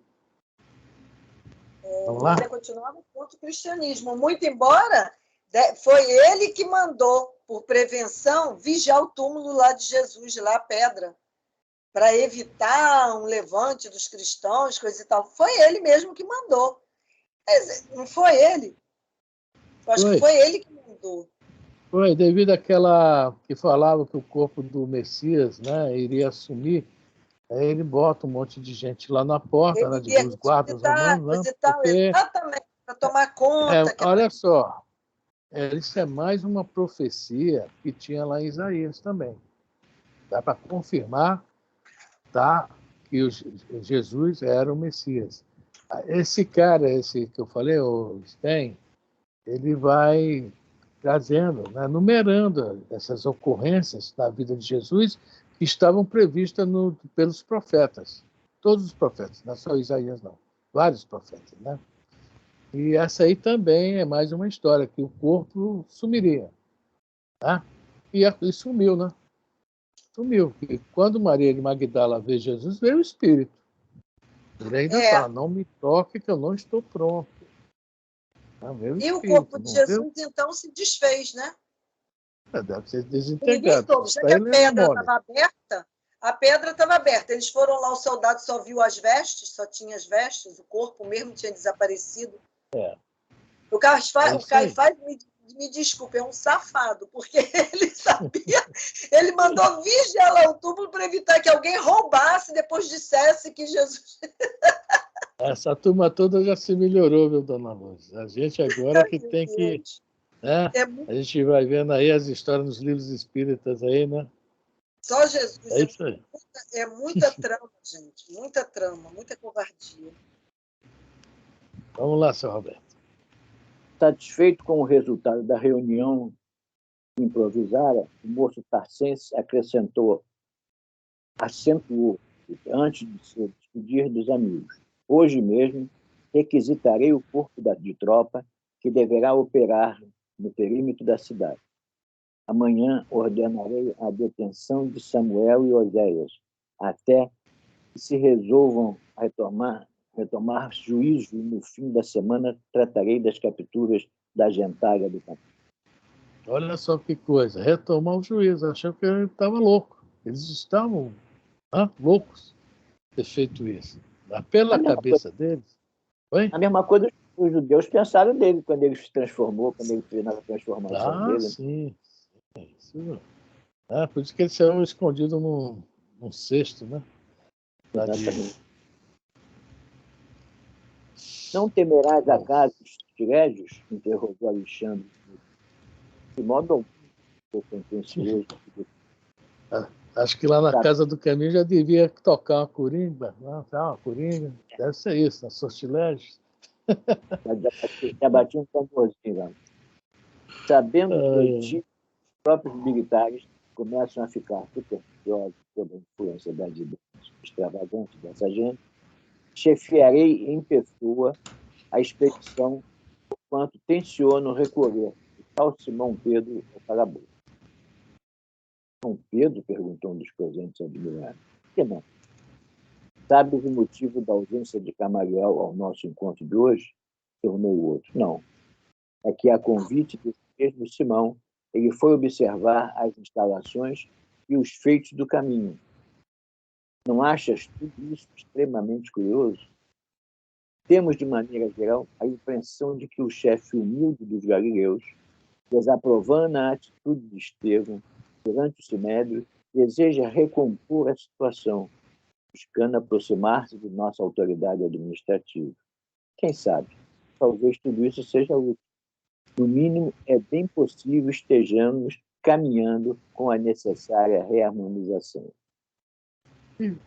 Speaker 2: Vamos lá?
Speaker 6: Ainda continuava contra o cristianismo, muito embora foi ele que mandou, por prevenção, vigiar o túmulo lá de Jesus, lá a pedra, para evitar um levante dos cristãos, coisa e tal. Foi ele mesmo que mandou. Não foi ele? Eu acho que foi ele que mandou.
Speaker 2: Foi, devido àquela que falava que o corpo do Messias, né, iria assumir, aí ele bota um monte de gente lá na porta, né, dos guardas romanos, né, porque...
Speaker 6: Exatamente, para tomar conta.
Speaker 2: Olha só, isso é mais uma profecia que tinha lá em Isaías também. Dá para confirmar, tá, que Jesus era o Messias. Esse cara, esse que eu falei, o Stein, ele vai trazendo, né, numerando essas ocorrências da vida de Jesus que estavam previstas pelos profetas. Todos os profetas, não é só Isaías, não. Vários profetas, né? E essa aí também é mais uma história, que o corpo sumiria. Tá? E sumiu, né? Sumiu. E quando Maria de Magdala vê Jesus, veio o Espírito. Ele ainda fala, não me toque que eu não estou pronto.
Speaker 6: E o corpo de Jesus, então, se desfez, né?
Speaker 2: Deve ser desintegrado.
Speaker 6: Já que a pedra estava aberta, a pedra estava aberta. Eles foram lá, o soldado só viu as vestes, só tinha as vestes, o corpo mesmo tinha desaparecido. O Caifás, me desculpe, é um safado, porque ele sabia, ele mandou vigiar lá o túmulo para evitar que alguém roubasse, depois dissesse que Jesus...
Speaker 2: Essa turma toda já se melhorou, viu, dona Luz? A gente agora que tem que... Né? A gente vai vendo aí as histórias nos livros espíritas aí, né?
Speaker 6: Só Jesus.
Speaker 2: É isso aí.
Speaker 6: É muita trama, gente. Muita trama, muita covardia.
Speaker 2: Vamos lá, seu Roberto.
Speaker 1: Satisfeito com o resultado da reunião improvisada, o moço tarcense acentuou, antes de se despedir dos amigos. Hoje mesmo, requisitarei o corpo de tropa que deverá operar no perímetro da cidade. Amanhã ordenarei a detenção de Samuel e Oséias, até que se resolvam a retomar juízo no fim da semana, tratarei das capturas da gentalha do campo.
Speaker 2: Olha só que coisa, retomar o juízo, achou que ele estava louco. Eles estavam loucos de ter feito isso. Pela cabeça deles. Oi?
Speaker 1: A mesma coisa os judeus pensaram dele quando ele se transformou, quando ele fez a transformação dele.
Speaker 2: Sim. Isso. Por isso que eles saiu escondido num cesto, né?
Speaker 1: Não temerás acaso os tirégios? Interrogou Alexandre. De modo algum, contencioso.
Speaker 2: Acho que lá na Casa do Caminho já devia tocar uma coringa. Uma coringa. Deve ser isso, na sortilégio.
Speaker 1: Já bati um tamborzinho. Sabendo que os próprios militares começam a ficar supersticiosos sob a influência das ideias extravagantes dessa gente, chefiarei em pessoa a expedição, enquanto tenciono recorrer tal Simão Pedro ao calabouço. Simão Pedro? Perguntou um dos presentes admirado. Por que não? Sabes o motivo da ausência de Gamaliel ao nosso encontro de hoje? Tornou o outro. Não. É que, a convite desse mesmo Simão, ele foi observar as instalações e os feitos do caminho. Não achas tudo isso extremamente curioso? Temos, de maneira geral, a impressão de que o chefe humilde dos galileus, desaprovando a atitude de Estevão durante o Sinédrio, deseja recompor a situação, buscando aproximar-se de nossa autoridade administrativa. Quem sabe? Talvez tudo isso seja útil. No mínimo, é bem possível estejamos caminhando com a necessária reharmonização.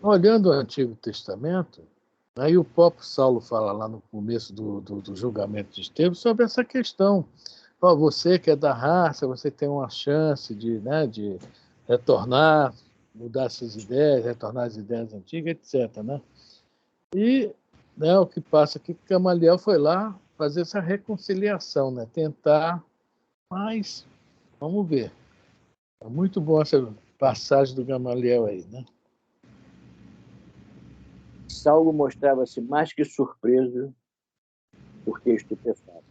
Speaker 2: Olhando o Antigo Testamento, aí o próprio Saulo fala lá no começo do julgamento de Estevão sobre essa questão. Você que é da raça, você tem uma chance de retornar, mudar suas ideias, retornar às ideias antigas, etc. Né? E o que passa aqui, que Gamaliel foi lá fazer essa reconciliação, né? Tentar, mas vamos ver. É muito bom essa passagem do Gamaliel aí, né?
Speaker 1: Saulo mostrava-se mais que surpreso, porque estupefato.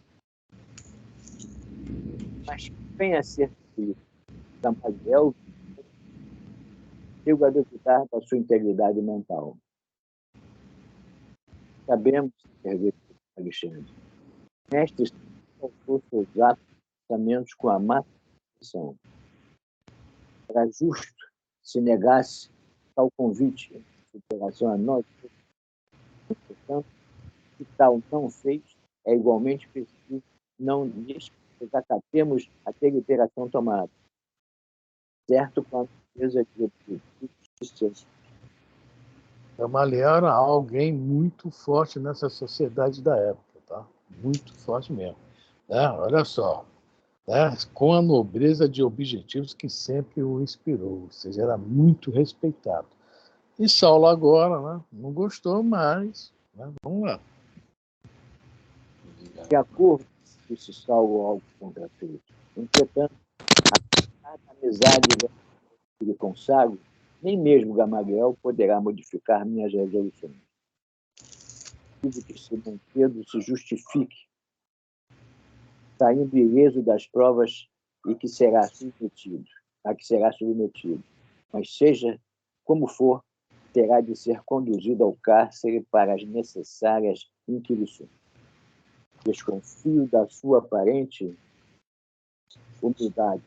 Speaker 1: Mas vem a ser que Gamaliel chegou a duvidar da sua integridade mental. Sabemos, Alexandre, mestre calculou seus atos e pensamentos com a má intenção. Era justo se negasse tal convite em relação a nós. Portanto, se tal não fez, é igualmente preciso não desacatemos a deliberação tomada, certo com a defesa de objetivos.
Speaker 2: Gamaliel era alguém muito forte nessa sociedade da época, tá? Muito forte mesmo. Olha só, com a nobreza de objetivos que sempre o inspirou, ou seja, era muito respeitado. E Saulo agora, não gostou mais. Vamos lá.
Speaker 1: De acordo, disse Saulo algo contrafeito. Entretanto, a amizade que lhe consagro, nem mesmo Gamaliel poderá modificar minhas resoluções. Preciso que Simão Pedro se justifique, saindo ileso das provas a que será submetido. Mas seja como for, terá de ser conduzido ao cárcere para as necessárias inquirições. Desconfio da sua aparente humildade.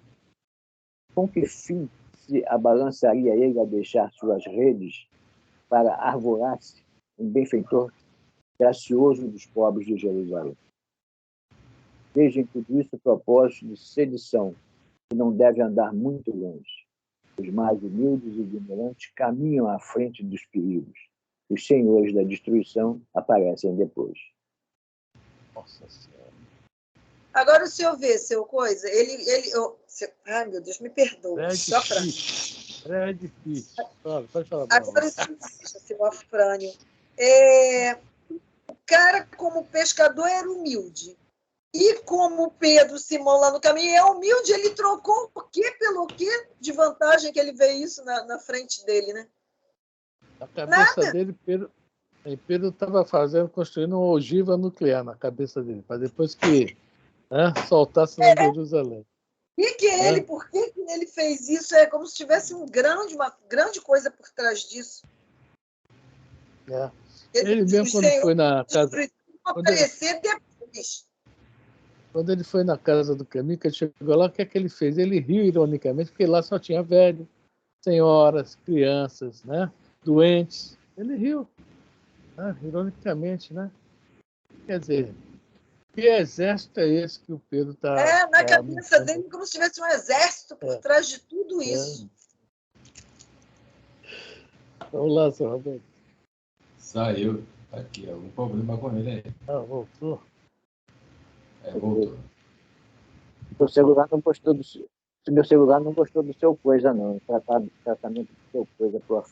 Speaker 1: Com que fim se abalançaria ele a deixar suas redes para arvorar-se um benfeitor gracioso dos pobres de Jerusalém? Veja em tudo isso o propósito de sedição, que não deve andar muito longe. Os mais humildes e ignorantes caminham à frente dos perigos. Os senhores da destruição aparecem depois.
Speaker 2: Nossa Senhora.
Speaker 6: Agora o senhor vê, seu coisa, ai, meu Deus, me perdoa.
Speaker 2: É difícil. Pode falar.
Speaker 6: Agora o senhor veja, seu Afrânio. O cara, como pescador, era humilde. E como Pedro Simão lá no caminho é humilde, ele trocou o quê pelo quê de vantagem que ele vê isso na frente dele, né?
Speaker 2: A cabeça dele, Pedro estava construindo uma ogiva nuclear na cabeça dele, para depois que soltasse lá em Jerusalém.
Speaker 6: Por que ele fez isso? É como se tivesse uma grande coisa por trás disso.
Speaker 2: Ele mesmo, quando foi na casa...
Speaker 6: aparecer depois.
Speaker 2: Quando ele foi na casa do caminho, que ele chegou lá, o que é que ele fez? Ele riu ironicamente, porque lá só tinha velho, senhoras, crianças, doentes. Ele riu, ironicamente, né? Quer dizer, que exército é esse que o Pedro está...
Speaker 6: na cabeça dele, como se tivesse um exército por trás de tudo isso.
Speaker 2: Vamos lá, seu Roberto.
Speaker 3: Saiu. Aqui, algum problema com ele aí.
Speaker 2: Voltou.
Speaker 3: Voltou.
Speaker 1: Meu celular não gostou do seu. Meu celular não gostou do seu coisa, não. Tratamento do seu coisa pro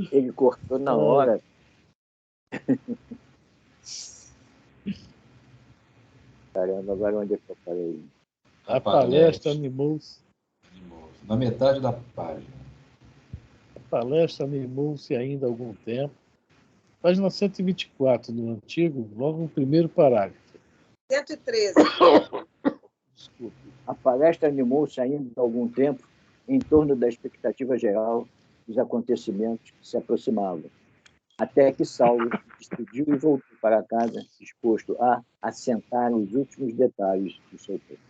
Speaker 1: Ele cortou na hora. Caramba, agora onde é que eu parei?
Speaker 2: A palestra animou-se.
Speaker 3: Na metade da página.
Speaker 2: A palestra animou-se ainda há algum tempo. Página 124 do antigo, logo no primeiro parágrafo.
Speaker 6: 113.
Speaker 1: Desculpe. A palestra animou-se ainda há algum tempo em torno da expectativa geral dos acontecimentos que se aproximavam, até que Saulo se despediu e voltou para casa, disposto a assentar os últimos detalhes do seu tempo.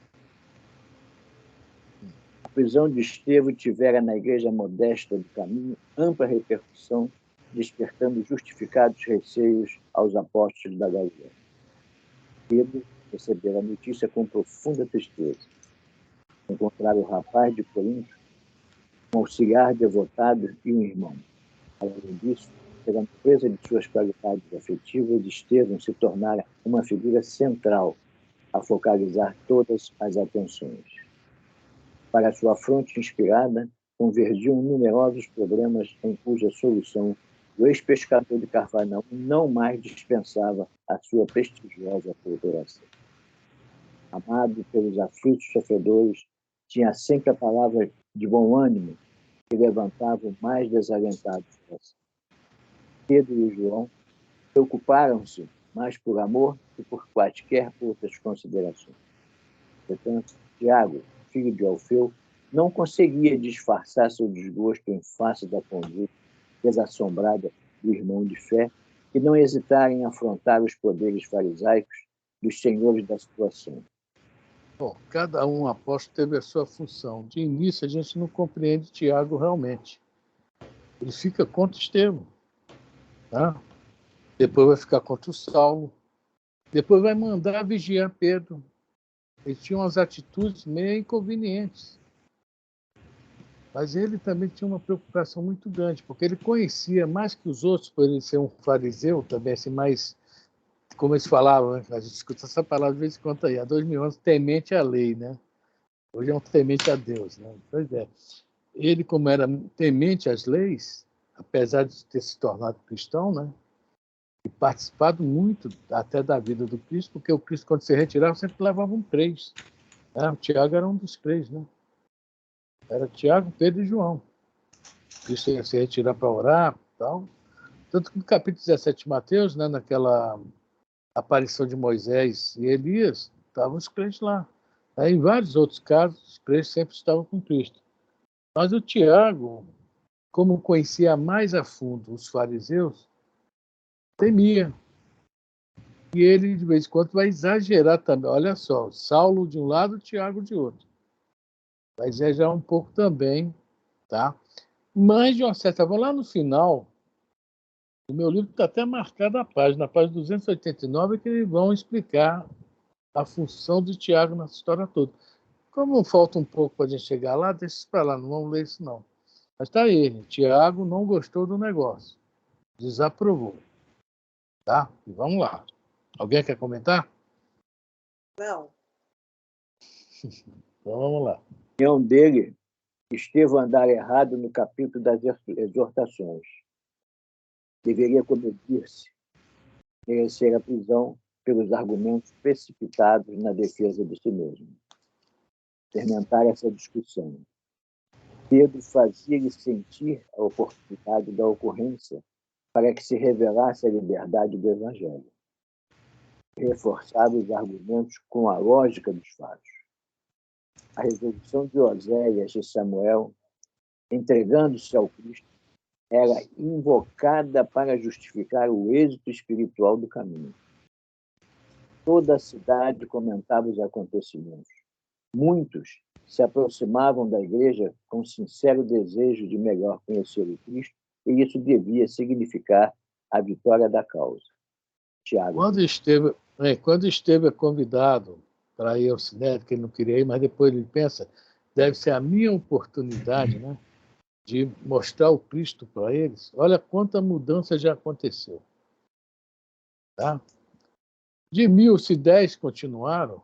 Speaker 1: A prisão de Estevão tivera na igreja modesta do caminho ampla repercussão, despertando justificados receios aos apóstolos da Galileia. Pedro recebera a notícia com profunda tristeza. Encontrar o rapaz de Corinto, um auxiliar devotado e um irmão. Além disso, pela natureza de suas qualidades afetivas, Estevão se tornara uma figura central a focalizar todas as atenções. Para sua fronte inspirada, convergiam numerosos problemas em cuja solução o ex-pescador de Cafarnaum não mais dispensava a sua prestigiosa cooperação. Amado pelos aflitos sofredores, tinha sempre a palavra de bom ânimo que levantava o mais desalentado coração. Pedro e João preocuparam-se mais por amor que por quaisquer outras considerações. Portanto, Tiago, filho de Alfeu, não conseguia disfarçar seu desgosto em face da conduta desassombrada do irmão de fé, que não hesitara em afrontar os poderes farisaicos dos senhores da situação.
Speaker 2: Bom, cada um apóstolo teve a sua função. De início, a gente não compreende Tiago realmente. Ele fica contra Estevão. Tá? Depois vai ficar contra o Saulo. Depois vai mandar vigiar Pedro. Ele tinha umas atitudes meio inconvenientes. Mas ele também tinha uma preocupação muito grande, porque ele conhecia mais que os outros, por ele ser um fariseu, também assim, mais, como eles falavam, né? A gente escuta essa palavra de vez em quando aí, há 2000 anos, temente à lei, né? Hoje é um temente a Deus, né? Pois é. Ele, como era temente às leis, apesar de ter se tornado cristão, né? E participado muito até da vida do Cristo, porque o Cristo, quando se retirava, sempre levava um 3. O Tiago era um dos 3, né? Era Tiago, Pedro e João. Cristo ia se retirar para orar e tal. Tanto que no capítulo 17 de Mateus, né, naquela aparição de Moisés e Elias, estavam os crentes lá. Aí, em vários outros casos, os crentes sempre estavam com Cristo. Mas o Tiago, como conhecia mais a fundo os fariseus, temia. E ele, de vez em quando, vai exagerar também. Olha só, Saulo de um lado, Tiago de outro. Vai exagerar um pouco também, tá? Mas, de uma certa forma, lá no final, o meu livro está até marcado na página 289, que eles vão explicar a função de Tiago nessa história toda. Como falta um pouco para a gente chegar lá, deixa isso para lá, não vamos ler isso não. Mas está aí, Tiago não gostou do negócio, desaprovou. Tá? E vamos lá. Alguém quer comentar?
Speaker 6: Não.
Speaker 2: Então vamos lá.
Speaker 1: A opinião dele, Estevão andar errado no capítulo das exortações. Deveria cometer-se, merecer a prisão pelos argumentos precipitados na defesa de si mesmo. Fermentar essa discussão. Pedro fazia-lhe sentir a oportunidade da ocorrência para que se revelasse a liberdade do Evangelho. Reforçava os argumentos com a lógica dos fatos. A resolução de Oséias e Samuel, entregando-se ao Cristo, era invocada para justificar o êxito espiritual do caminho. Toda a cidade comentava os acontecimentos. Muitos se aproximavam da igreja com sincero desejo de melhor conhecer o Cristo, e isso devia significar a vitória da causa. Tiago.
Speaker 2: Quando Estevão é convidado para ir ao Sinédrio, que ele não queria ir, mas depois ele pensa, deve ser a minha oportunidade, né, de mostrar o Cristo para eles. Olha quanta mudança já aconteceu. Tá? De 1000, se 10 continuaram,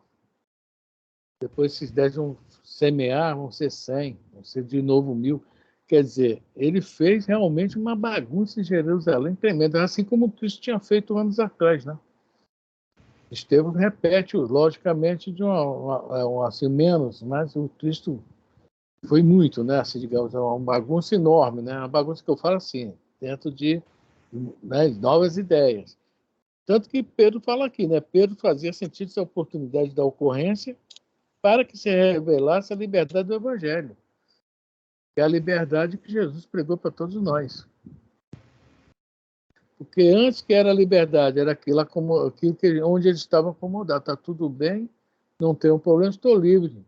Speaker 2: depois esses 10 vão semear, vão ser 100, vão ser de novo 1000. Quer dizer, ele fez realmente uma bagunça em Jerusalém tremenda, assim como o Cristo tinha feito anos atrás, né? Estevão repete, logicamente, de assim, menos, mas o Cristo foi muito, né? Assim, digamos, uma bagunça enorme, né? Uma bagunça que eu falo assim, dentro de, né, novas ideias. Tanto que Pedro fala aqui, né? Pedro fazia sentido essa oportunidade da ocorrência para que se revelasse a liberdade do Evangelho, que é a liberdade que Jesus pregou para todos nós. Porque antes que era a liberdade, era aquilo onde eles estavam acomodados. Está tudo bem, não tenho problema, estou livre.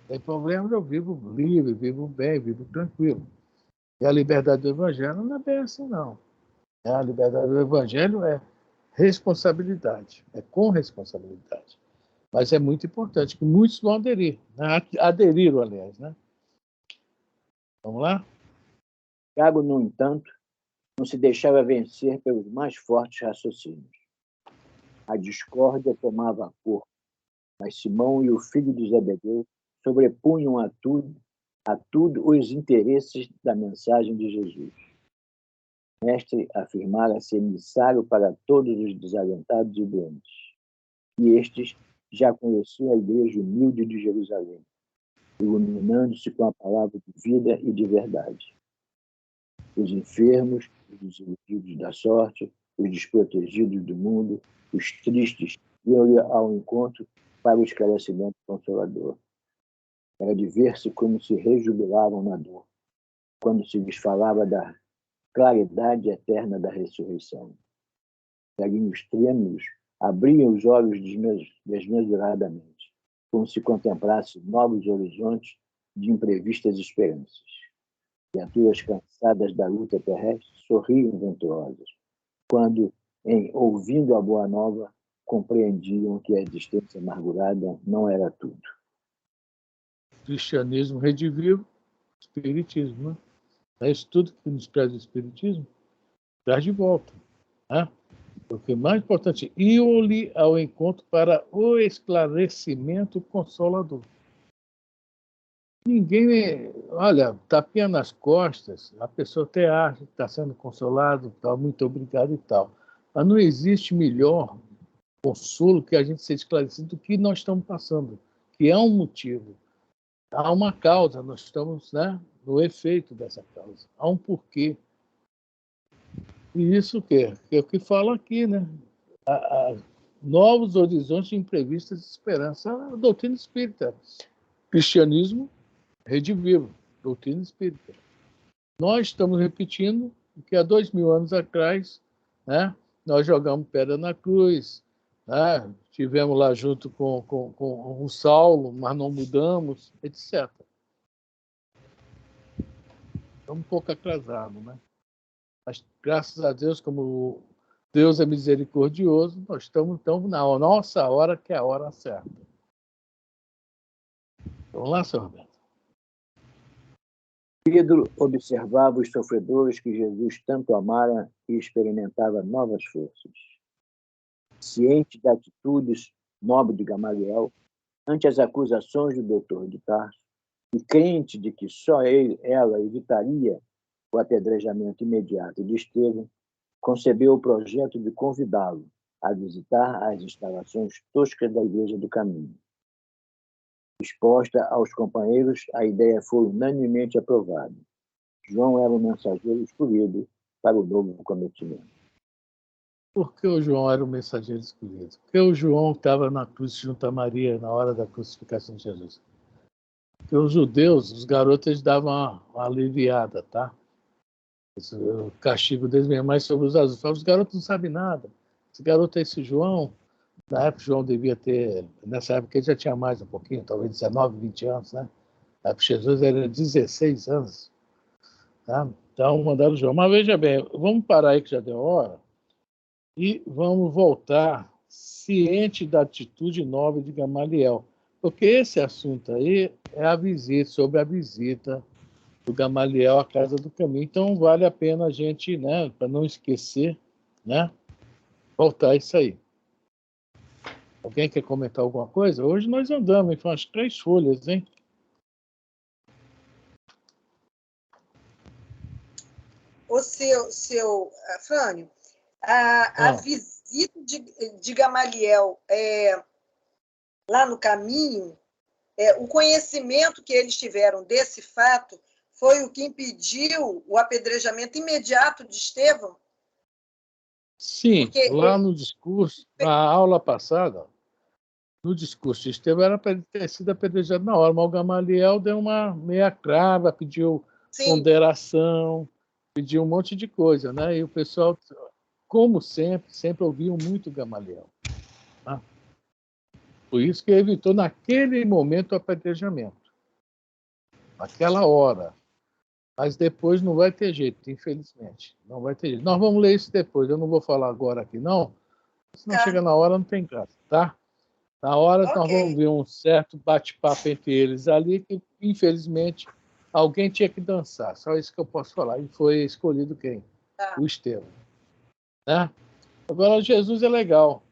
Speaker 2: Tem problema, eu vivo livre, vivo bem, vivo tranquilo. E a liberdade do Evangelho não é bem assim, não. A liberdade do Evangelho é responsabilidade, é com responsabilidade. Mas é muito importante que muitos vão aderir, né? Aderiram, aliás, né? Vamos lá?
Speaker 1: Tiago, no entanto, não se deixava vencer pelos mais fortes raciocínios. A discórdia tomava corpo, mas Simão e o filho de Zebedeu sobrepunham a tudo os interesses da mensagem de Jesus. O mestre afirmara ser emissário para todos os desalentados e doentes. E estes já conheciam a igreja humilde de Jerusalém, iluminando-se com a palavra de vida e de verdade. Os enfermos, os desiludidos da sorte, os desprotegidos do mundo, os tristes, iam-lhe ao encontro para o esclarecimento consolador. Era de ver-se como se rejubilavam na dor, quando se lhes falava da claridade eterna da ressurreição. Velhinhos trêmulos abriam os olhos desmesuradamente, como se contemplasse novos horizontes de imprevistas esperanças. Criaturas cansadas da luta terrestre sorriam venturosas, quando, ouvindo a boa nova, compreendiam que a existência amargurada não era tudo.
Speaker 2: Cristianismo redivivo, espiritismo, né? É isso tudo que nos traz o espiritismo, traz de volta, né? Porque o mais importante, iam-lhe ao encontro para o esclarecimento consolador. Ninguém, olha, tapinha nas costas, a pessoa até acha que está sendo consolado, tá, muito obrigado e tal. Mas não existe melhor consolo que a gente ser esclarecido do que nós estamos passando, que é um motivo. Há uma causa, nós estamos, né, no efeito dessa causa. Há um porquê. E isso o quê? É o que fala aqui, né? Novos horizontes de imprevistas de esperança. A doutrina espírita. Cristianismo redivivo, doutrina espírita. Nós estamos repetindo o que há 2000 anos atrás, né, nós jogamos pedra na cruz, né, estivemos lá junto com o Saulo, mas não mudamos, etc. Estamos um pouco atrasados, né? Mas, graças a Deus, como Deus é misericordioso, nós estamos na nossa hora, que é a hora certa. Vamos lá, senhor Roberto.
Speaker 1: Pedro observava os sofredores que Jesus tanto amara e experimentava novas forças. Ciente da atitude nobre de Gamaliel, ante as acusações do doutor de Tarso, e crente de que só ela evitaria o apedrejamento imediato de Estevão, concebeu o projeto de convidá-lo a visitar as instalações toscas da Igreja do Caminho. Exposta aos companheiros, a ideia foi unanimemente aprovada. João era o mensageiro escolhido para o novo cometimento.
Speaker 2: Por que o João era o mensageiro escolhido? Porque o João estava na cruz junto a Maria na hora da crucificação de Jesus. Porque os judeus, os garotos, eles davam uma aliviada, tá? O castigo deles mesmo mais sobre os azuis. Os garotos não sabem nada. Esse garoto é esse João. Na época, o João devia ter... Nessa época, ele já tinha mais um pouquinho, talvez 19, 20 anos, né? Na época, Jesus era 16 anos. Tá? Então, mandaram o João. Mas veja bem, vamos parar aí que já deu hora e vamos voltar ciente da atitude nobre de Gamaliel. Porque esse assunto aí é a visita, sobre a visita do Gamaliel à Casa do Caminho. Então, vale a pena a gente, né, para não esquecer, né, voltar isso aí. Alguém quer comentar alguma coisa? Hoje nós andamos, foi umas 3 folhas, hein?
Speaker 6: O seu Frânio, a visita de Gamaliel lá no caminho, o conhecimento que eles tiveram desse fato foi o que impediu o apedrejamento imediato de Estevão?
Speaker 2: Sim, porque lá no discurso, na aula passada, no discurso de Estevão era para ele ter sido apedrejado na hora, mas o Gamaliel deu uma meia crava, pediu ponderação, pediu um monte de coisa, né? E o pessoal, como sempre ouviam muito Gamaliel. Tá? Por isso que evitou naquele momento o apedrejamento, naquela hora. Mas depois não vai ter jeito, infelizmente. Não vai ter jeito. Nós vamos ler isso depois, eu não vou falar agora aqui, não. Senão chega na hora, não tem graça, tá? Na hora nós vamos ver um certo bate-papo entre eles ali, que infelizmente alguém tinha que dançar. Só isso que eu posso falar. E foi escolhido quem? O Estevão. Né? Agora, Jesus é legal.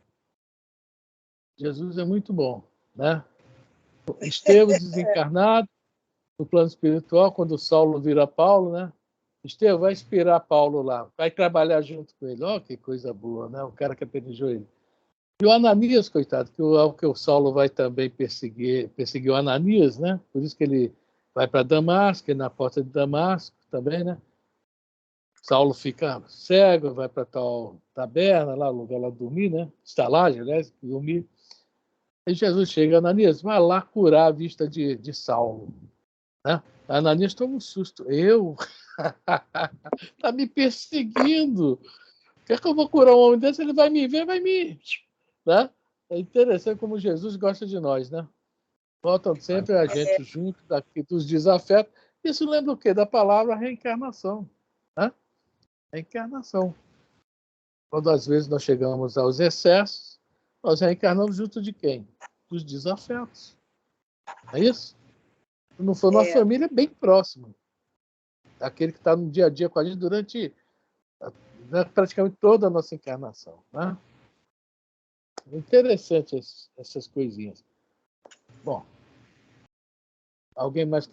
Speaker 2: Jesus é muito bom. Né? Estevão desencarnado, no plano espiritual, quando Saulo vira Paulo, né? Estevão vai inspirar Paulo lá, vai trabalhar junto com ele. Ó, que coisa boa, né? O cara que apedrejou ele. E o Ananias, coitado, que o Saulo vai também perseguir o Ananias, né? Por isso que ele vai para Damasco, na porta de Damasco também, né? Saulo fica cego, vai para tal taberna, lá, lugar lá dormir, né? Estalagem, aliás, dormir. E Jesus chega, Ananias, vai lá curar a vista de Saulo. Né? A Ananias toma um susto. Eu? Tá me perseguindo. Quer que eu vou curar um homem desse? Ele vai me ver, vai me... Né? É interessante como Jesus gosta de nós, né? Botam sempre a gente junto daqui dos desafetos. Isso lembra o quê? Da palavra reencarnação. Né? Reencarnação. Quando às vezes nós chegamos aos excessos, nós reencarnamos junto de quem? Dos desafetos. É isso? Se não for nossa família, bem próximo. Aquele que está no dia a dia com a gente durante praticamente toda a nossa encarnação. Né? Interessante essas coisinhas. Bom, alguém mais